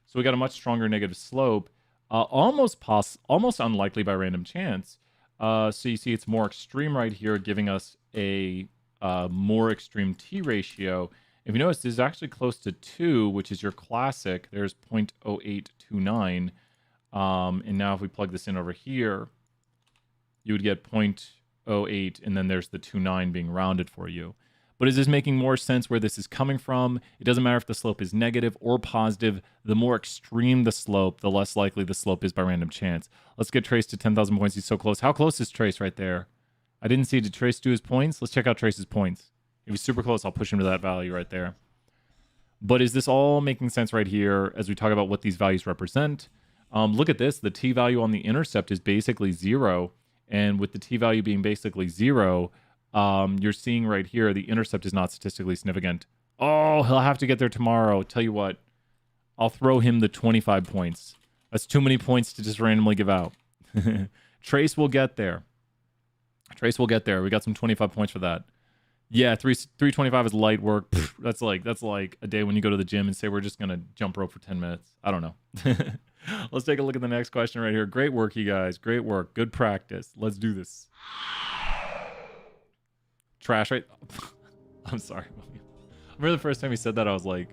Speaker 1: So we got a much stronger negative slope. Almost unlikely by random chance. So you see it's more extreme right here, giving us a more extreme t ratio. If you notice, this is actually close to 2, which is your classic. There's 0.0829. And now if we plug this in over here, you would get 0.08, and then there's the 29 being rounded for you. But is this making more sense where this is coming from? It doesn't matter if the slope is negative or positive. The more extreme the slope, the less likely the slope is by random chance. Let's get Trace to 10,000 points. He's so close. How close is Trace right there? I didn't see. Did Trace do his points? Let's check out Trace's points. If he's super close, I'll push him to that value right there. But is this all making sense right here as we talk about what these values represent? Look at this. The t-value on the intercept is basically 0. And with the t-value being basically 0, you're seeing right here the intercept is not statistically significant. Oh, he'll have to get there tomorrow. Tell you what, I'll throw him the 25 points. That's too many points to just randomly give out. Trace will get there. Trace will get there. We got some 25 points for that. Yeah, 325 is light work. Pfft, that's like a day when you go to the gym and say we're just gonna jump rope for 10 minutes. I don't know. Let's take a look at the next question right here. Great work, you guys. Great work. Good practice. Let's do this. Trash, right? I'm sorry. I remember the first time he said that, I was like,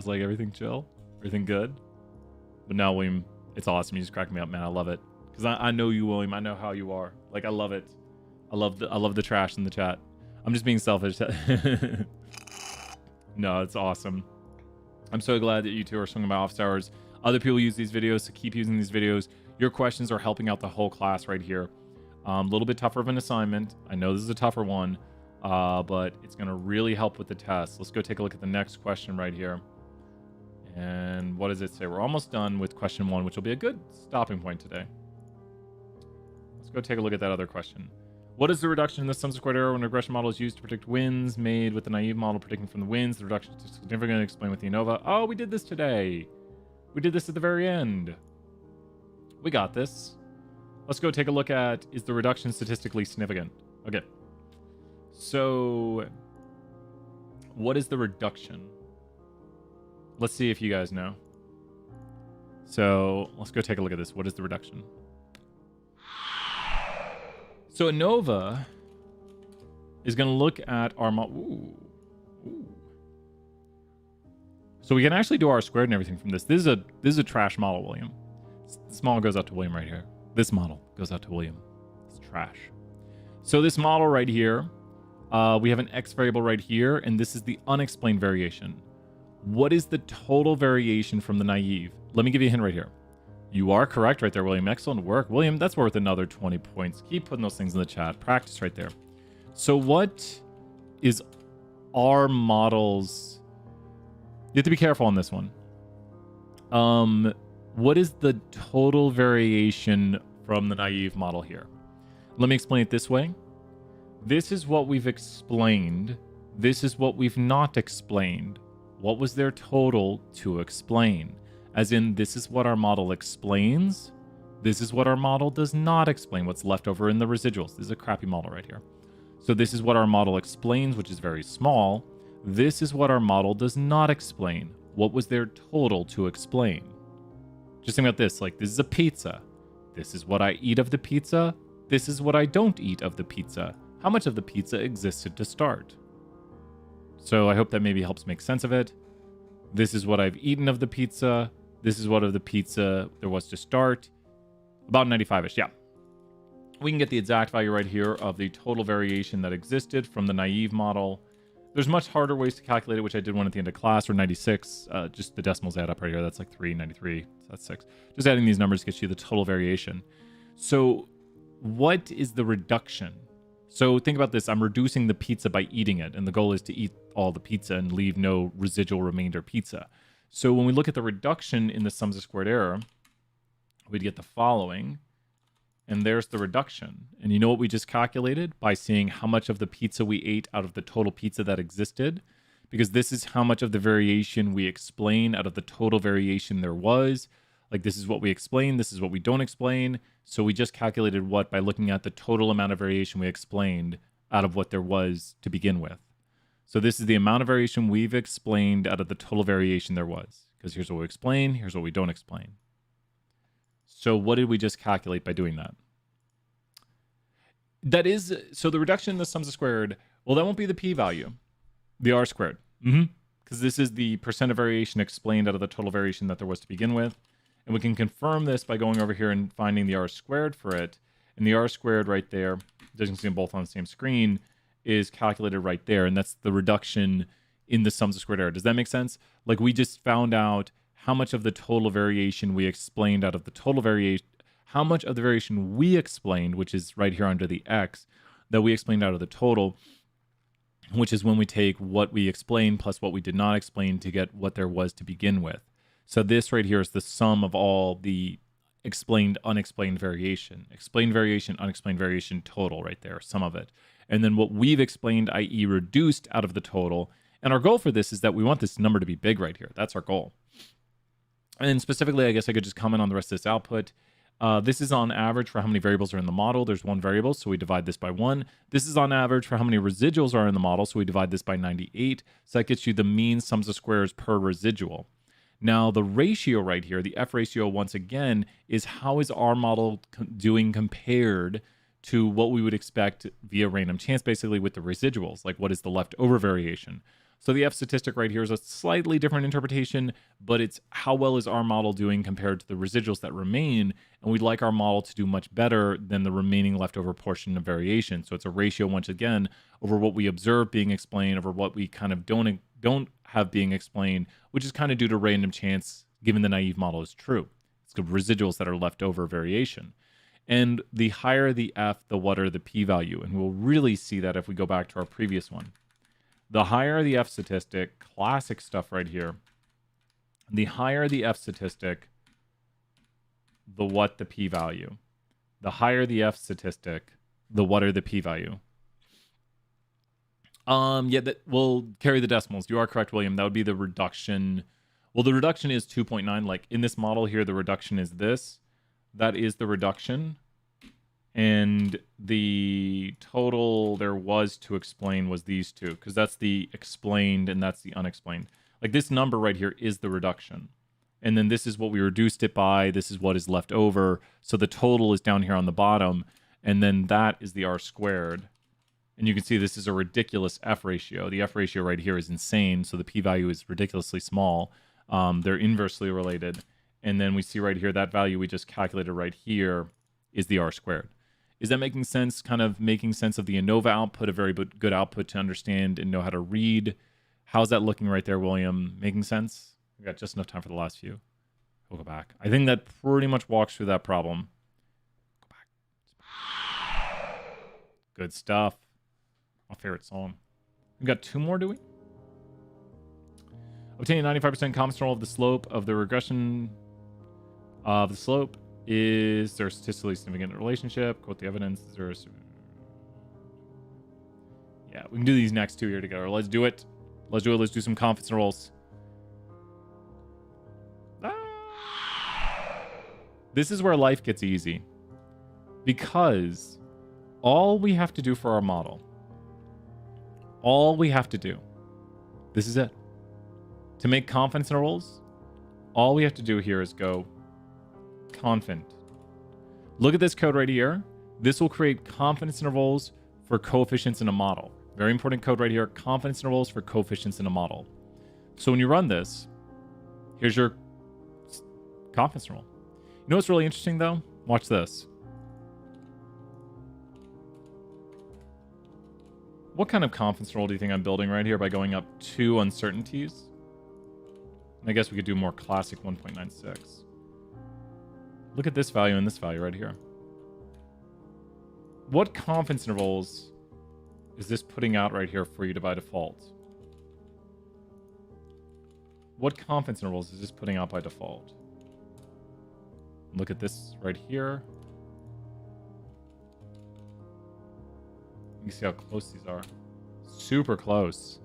Speaker 1: everything chill? Everything good? But now, William, it's awesome. You just cracked me up, man. I love it. Because I know you, William. I know how you are. Like, I love it. I love the trash in the chat. I'm just being selfish. No, it's awesome. I'm so glad that you two are swinging by office hours. Other people use these videos, so keep using these videos. Your questions are helping out the whole class right here. A little bit tougher of an assignment. I know this is a tougher one, but it's going to really help with the test. Let's go take a look at the next question right here. And what does it say? We're almost done with question 1, which will be a good stopping point today. Let's go take a look at that other question. What is the reduction in the sum squared error when a regression model is used to predict winds made with the naive model predicting from the winds? The reduction is significant. Explain with the ANOVA. Oh, we did this today. We did this at the very end. We got this. Let's go take a look at, is the reduction statistically significant? Okay. So, what is the reduction? Let's see if you guys know. So, let's go take a look at this. What is the reduction? So ANOVA is going to look at our model. So we can actually do R squared and everything from this. This is a trash model, William. This model goes out to William right here. This model goes out to William. It's trash. So this model right here, we have an X variable right here, and this is the unexplained variation. What is the total variation from the naive? Let me give you a hint right here. You are correct right there, William. Excellent work. William, that's worth another 20 points. Keep putting those things in the chat. Practice right there. So what is our model's... You have to be careful on this one. What is the total variation from the naive model here? Let me explain it this way. This is what we've explained. This is what we've not explained. What was their total to explain? As in, this is what our model explains. This is what our model does not explain. What's left over in the residuals. This is a crappy model right here. So this is what our model explains, which is very small. This is what our model does not explain. What was their total to explain? Just think about this. Like, this is a pizza. This is what I eat of the pizza. This is what I don't eat of the pizza. How much of the pizza existed to start? So I hope that maybe helps make sense of it. This is what I've eaten of the pizza. This is what of the pizza there was to start. About 95-ish, yeah. We can get the exact value right here of the total variation that existed from the naive model. There's much harder ways to calculate it, which I did one at the end of class, or 96. Just the decimals add up right here. That's like 3, 93. So that's 6. Just adding these numbers gets you the total variation. So what is the reduction? So think about this. I'm reducing the pizza by eating it, and the goal is to eat all the pizza and leave no residual remainder pizza. So when we look at the reduction in the sums of squared error, we'd get the following, and there's the reduction. And you know what we just calculated? By seeing how much of the pizza we ate out of the total pizza that existed, because this is how much of the variation we explain out of the total variation there was. Like, this is what we explain, this is what we don't explain. So we just calculated what by looking at the total amount of variation we explained out of what there was to begin with. So this is the amount of variation we've explained out of the total variation there was. Because here's what we explain, here's what we don't explain. So what did we just calculate by doing that? That is, so the reduction in the sums of squared, Well, that won't be the p-value, the r squared. Because this is the percent of variation explained out of the total variation that there was to begin with. And we can confirm this by going over here and finding the r squared for it. And the r squared right there, as you can see them both on the same screen, is calculated right there. And that's the reduction in the sums of squared error. Does that make sense? Like we just found out how much of the total variation we explained out of the total variation, how much of the variation we explained, which is right here under the x, that we explained out of the total, which is when we take what we explained plus what we did not explain to get what there was to begin with. So this right here is the sum of all the explained, unexplained variation. Explained variation, unexplained variation, total right there, sum of it. And then what we've explained, i.e. reduced out of the total. And our goal for this is that we want this number to be big right here. That's our goal. And specifically, I guess I could just comment on the rest of this output. This is on average for how many variables are in the model. There's one variable, so we divide this by 1. This is on average for how many residuals are in the model, so we divide this by 98. So that gets you the mean sums of squares per residual. Now, the ratio right here, the F ratio, once again, is how is our model doing compared to what we would expect via random chance, basically with the residuals, like what is the leftover variation. So the F statistic right here is a slightly different interpretation, but it's how well is our model doing compared to the residuals that remain, and we'd like our model to do much better than the remaining leftover portion of variation. So it's a ratio, once again, over what we observe being explained, over what we kind of don't have being explained, which is kind of due to random chance, given the naive model is true. It's the residuals that are leftover variation. And the higher the F, the wider the p-value, and we'll really see that if we go back to our previous one. The higher the F statistic, classic stuff right here. The higher the F statistic, the what the p-value. The higher the F statistic, the wider the p-value. Yeah, that will carry the decimals. You are correct, William. That would be the reduction. Well, the reduction is 2.9. Like in this model here, the reduction is this. That is the reduction. And the total there was to explain was these two, because that's the explained and that's the unexplained. Like this number right here is the reduction. And then this is what we reduced it by. This is what is left over. So the total is down here on the bottom. And then that is the R squared. And you can see this is a ridiculous F ratio. The F ratio right here is insane. So the p-value is ridiculously small. They're inversely related. And then we see right here, that value we just calculated right here is the R squared. Is that making sense? Kind of making sense of the ANOVA output, a very good output to understand and know how to read. How's that looking right there, William? Making sense? We've got just enough time for the last few. We'll go back. I think that pretty much walks through that problem. Go back. Good stuff. My favorite song. We've got 2 more, do we? Obtaining 95% confidence interval of the slope of the regression of the slope. Is there a statistically significant relationship? Quote the evidence. Is there a... Yeah, we can do these next 2 here together. Let's do it. Let's do it. Let's do some confidence intervals. This is where life gets easy. Because all we have to do for our model, all we have to do, this is it. To make confidence intervals, all we have to do here is go confident. Look at this code right here. This will create confidence intervals for coefficients in a model. Very important code right here. Confidence intervals for coefficients in a model. So when you run this, here's your confidence interval. You know what's really interesting though? Watch this. What kind of confidence interval do you think I'm building right here by going up 2 uncertainties? And I guess we could do more classic 1.96. Look at this value and this value right here. What confidence intervals is this putting out right here for you to by default? What confidence intervals is this putting out by default? Look at this right here. You can see how close these are. Super close.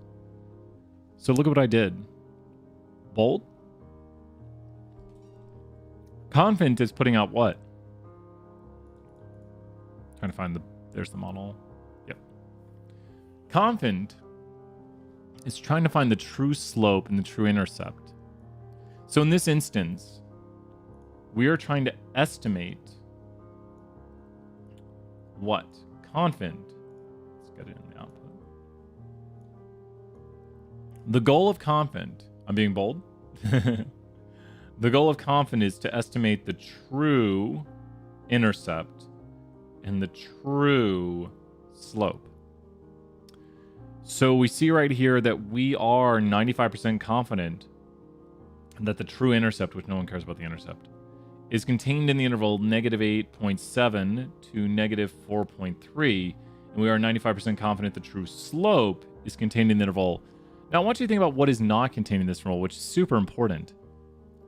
Speaker 1: So look at what I did. Bold. Confident is putting out what? Trying to find the... There's the model. Yep. Confident is trying to find the true slope and the true intercept. So in this instance, we are trying to estimate what? Confident. Let's get it in the output. The goal of confident, I'm being bold. The goal of confident is to estimate the true intercept and the true slope. So we see right here that we are 95% confident that the true intercept, which no one cares about the intercept, is contained in the interval -8.7 to -4.3, and we are 95% confident the true slope is contained in the interval. Now, I want you to think about what is not contained in this interval, which is super important.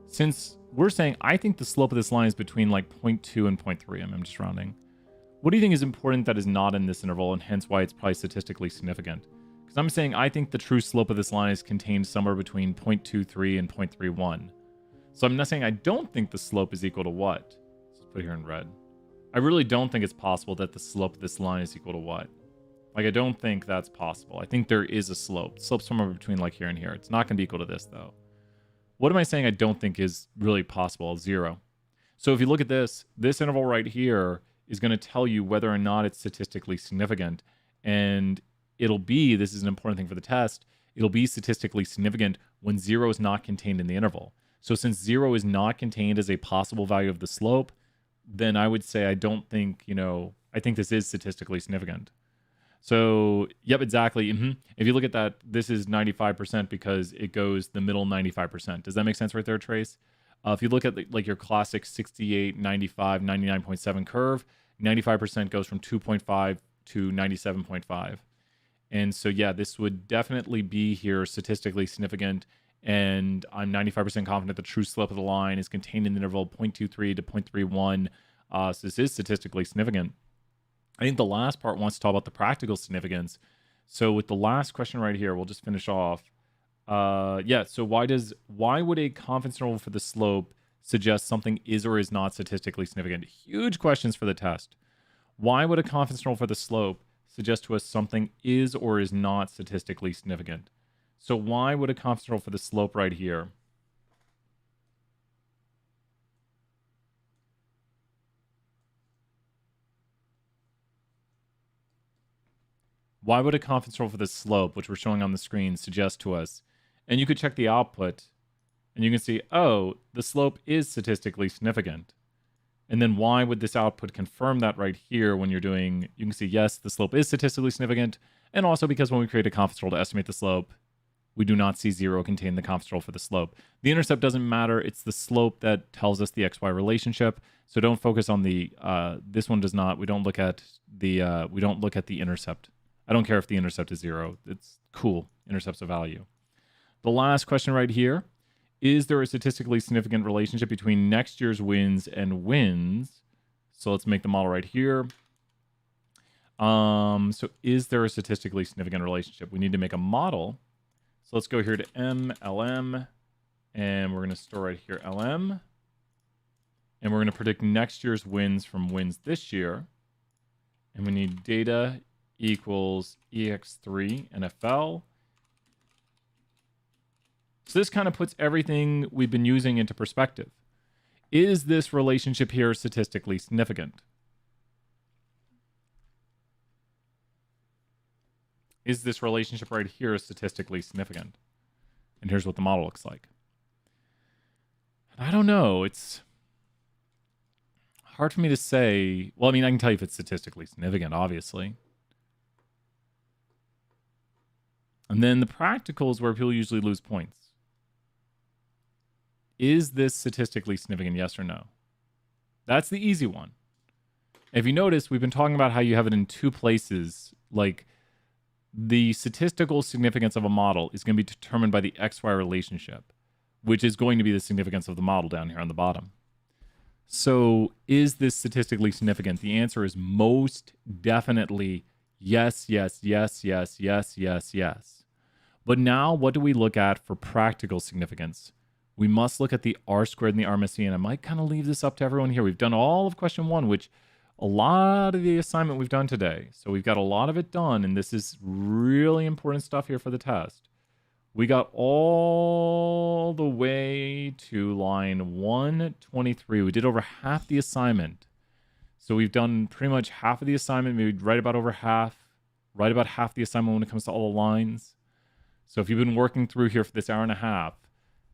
Speaker 1: Since we're saying, I think the slope of this line is between like 0.2 and 0.3, I'm just rounding. What do you think is important that is not in this interval, and hence why it's probably statistically significant? Because I'm saying I think the true slope of this line is contained somewhere between 0.23 and 0.31. So I'm not saying I don't think the slope is equal to what? Let's put it here in red. I really don't think it's possible that the slope of this line is equal to what? Like, I don't think that's possible. I think there is a slope. Slope somewhere between like here and here. It's not going to be equal to this, though. What am I saying I don't think is really possible? 0. So if you look at this interval right here is going to tell you whether or not it's statistically significant. And it'll be, this is an important thing for the test, it'll be statistically significant when 0 is not contained in the interval. So since 0 is not contained as a possible value of the slope, then I would say I don't think, I think this is statistically significant. So, yep, exactly. If you look at that, this is 95% because it goes the middle 95%. Does that make sense right there, Trace? If you look at like your classic 68, 95, 99.7 curve, 95% goes from 2.5 to 97.5. And so, yeah, this would definitely be here statistically significant. And I'm 95% confident the true slope of the line is contained in the interval 0.23 to 0.31. So this is statistically significant. I think the last part wants to talk about the practical significance. So with the last question right here, we'll just finish off. So why would a confidence interval for the slope suggest something is or is not statistically significant? Huge questions for the test. Why would a confidence interval for the slope suggest to us something is or is not statistically significant? So why would a confidence interval for the slope right here? Why would a confidence interval for the slope, which we're showing on the screen, suggest to us? And you could check the output, and you can see, oh, the slope is statistically significant. And then why would this output confirm that right here when you're doing, you can see, yes, the slope is statistically significant. And also because when we create a confidence interval to estimate the slope, we do not see 0 contain the confidence interval for the slope. The intercept doesn't matter. It's the slope that tells us the XY relationship. So don't focus on the, this one does not, we don't look at the intercept. I don't care if the intercept is 0. It's cool. Intercept's a value. The last question right here. Is there a statistically significant relationship between next year's wins and wins? So let's make the model right here. So is there a statistically significant relationship? We need to make a model. So let's go here to MLM, and we're going to store right here LM. And we're going to predict next year's wins from wins this year. And we need data equals EX3 NFL. So this kind of puts everything we've been using into perspective. Is this relationship here statistically significant? Is this relationship right here statistically significant? And here's what the model looks like. I don't know. It's hard for me to say. Well, I mean, I can tell you if it's statistically significant, obviously. And then the practical is where people usually lose points. Is this statistically significant, yes or no? That's the easy one. If you notice, we've been talking about how you have it in two places. Like, the statistical significance of a model is going to be determined by the XY relationship, which is going to be the significance of the model down here on the bottom. So is this statistically significant? The answer is most definitely yes, yes, yes, yes, yes, yes, yes. But now what do we look at for practical significance? We must look at the R squared and the RMSE, and I might kind of leave this up to everyone here. We've done all of question 1, which a lot of the assignment we've done today. So we've got a lot of it done, and this is really important stuff here for the test. We got all the way to line 123. We did over half the assignment. So we've done pretty much half of the assignment, maybe right about half the assignment when it comes to all the lines. So if you've been working through here for this hour and a half,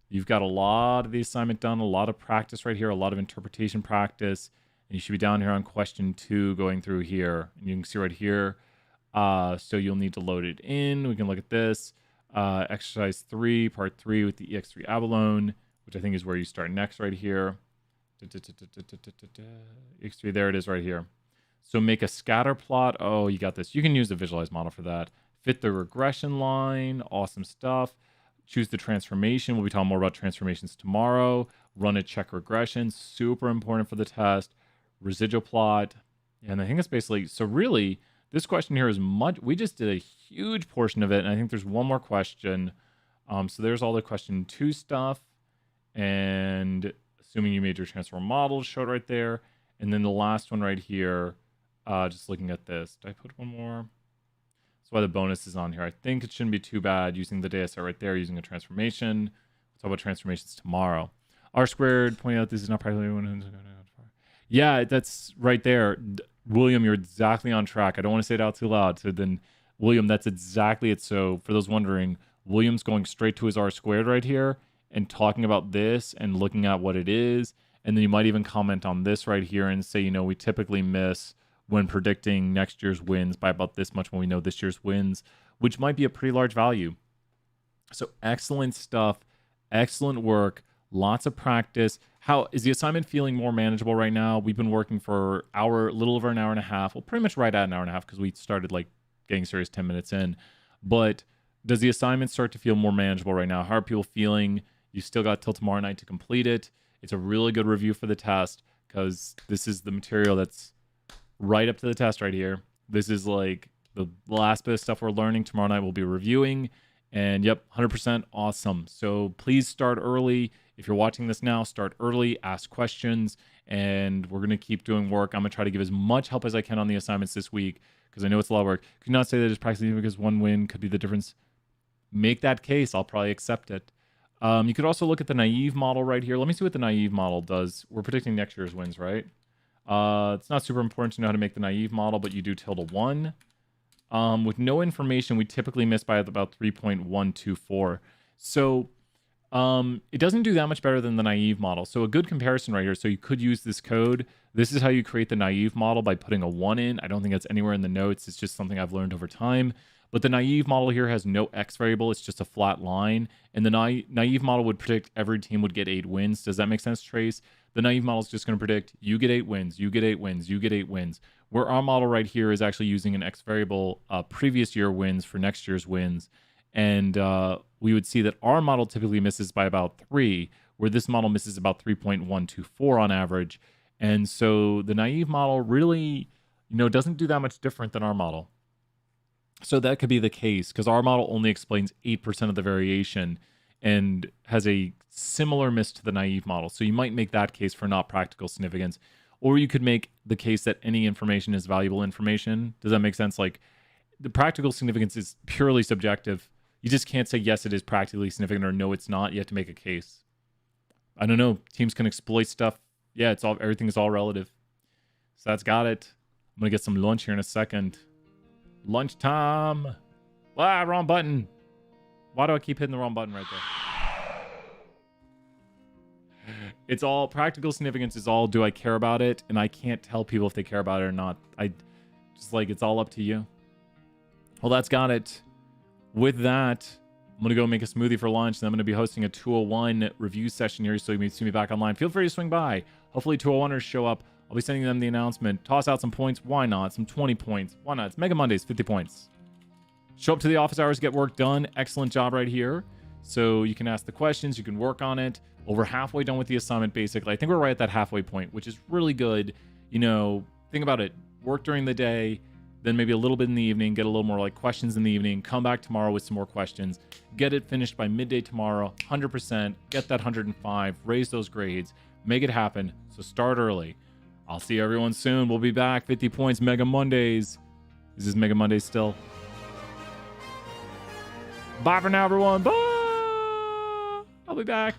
Speaker 1: you've got a lot of the assignment done, a lot of practice right here, a lot of interpretation practice. And you should be down here on question 2 going through here. And you can see right here. So you'll need to load it in. We can look at this. Exercise 3, part 3 with the EX3 abalone, which I think is where you start next right here. EX3, there it is right here. So make a scatter plot. Oh, you got this. You can use the visualize model for that. Fit the regression line. Awesome stuff. Choose the transformation. We'll be talking more about transformations tomorrow. Run a check regression. Super important for the test. Residual plot. And I think it's basically, so really, this question here is much, we just did a huge portion of it. And I think there's one more question. So there's all the question 2 stuff. And assuming you made your transform model, show it right there. And then the last one right here, just looking at this. Did I put one more? That's why the bonus is on here. I think it shouldn't be too bad using the data set right there, using a transformation. We'll talk about transformations tomorrow. R squared, pointing out this is not practically one. Yeah, that's right there. William, you're exactly on track. I don't want to say it out too loud. So then, William, that's exactly it. So for those wondering, William's going straight to his R squared right here and talking about this and looking at what it is. And then you might even comment on this right here and say, you know, we typically miss when predicting next year's wins by about this much when we know this year's wins, which might be a pretty large value. So excellent stuff. Excellent work. Lots of practice. How is the assignment feeling more manageable right now? We've been working for a little over an hour and a half. Well, pretty much right at an hour and a half because we started like getting serious 10 minutes in. But does the assignment start to feel more manageable right now? How are people feeling? You still got till tomorrow night to complete it. It's a really good review for the test because this is the material that's right up to the test right here. This is like the last bit of stuff we're learning. Tomorrow night we'll be reviewing. And yep, 100% awesome. So please start early. If you're watching this now, start early, ask questions, and we're going to keep doing work. I'm going to try to give as much help as I can on the assignments this week because I know it's a lot of work. Could not say that it's practically because one win could be the difference. Make that case. I'll probably accept it. You could also look at the naive model right here. Let me see what the naive model does. We're predicting next year's wins, right? It's not super important to know how to make the naive model, but you do tilde 1. With no information, we typically miss by about 3.124. So it doesn't do that much better than the naive model. So a good comparison right here. So you could use this code. This is how you create the naive model by putting a 1 in. I don't think that's anywhere in the notes. It's just something I've learned over time. But the naive model here has no X variable. It's just a flat line. And the naive model would predict every team would get 8 wins. Does that make sense, Trace? The naive model is just going to predict you get 8 wins, you get 8 wins, you get 8 wins. Where our model right here is actually using an X variable, previous year wins for next year's wins. And we would see that our model typically misses by about 3, where this model misses about 3.124 on average. And so the naive model really, doesn't do that much different than our model. So that could be the case because our model only explains 8% of the variation and has a similar miss to the naive model. So you might make that case for not practical significance. Or you could make the case that any information is valuable information. Does that make sense? Like the practical significance is purely subjective. You just can't say, yes, it is practically significant or no, it's not. You have to make a case. I don't know. Teams can exploit stuff. Yeah, everything is all relative. So that's got it. I'm going to get some lunch here in a second. Lunchtime. Wrong button. Why do I keep hitting the wrong button right there? It's all practical significance is all, do I care about it? And I can't tell people if they care about it or not. It's all up to you. Well, that's got it. With that, I'm going to go make a smoothie for lunch. And I'm going to be hosting a 201 review session here. So you may see me back online. Feel free to swing by. Hopefully 201ers show up. I'll be sending them the announcement. Toss out some points. Why not? Some 20 points. Why not? It's Mega Mondays, 50 points. Show up to the office hours, get work done. Excellent job right here. So you can ask the questions. You can work on it. Over halfway done with the assignment, basically. I think we're right at that halfway point, which is really good. Think about it. Work during the day, then maybe a little bit in the evening, get a little more like questions in the evening, come back tomorrow with some more questions, get it finished by midday tomorrow, 100%, get that 105, raise those grades, make it happen. So start early. I'll see everyone soon. We'll be back. 50 points, Mega Mondays. Is this Mega Mondays still? Bye for now, everyone. Bye. I'll be back.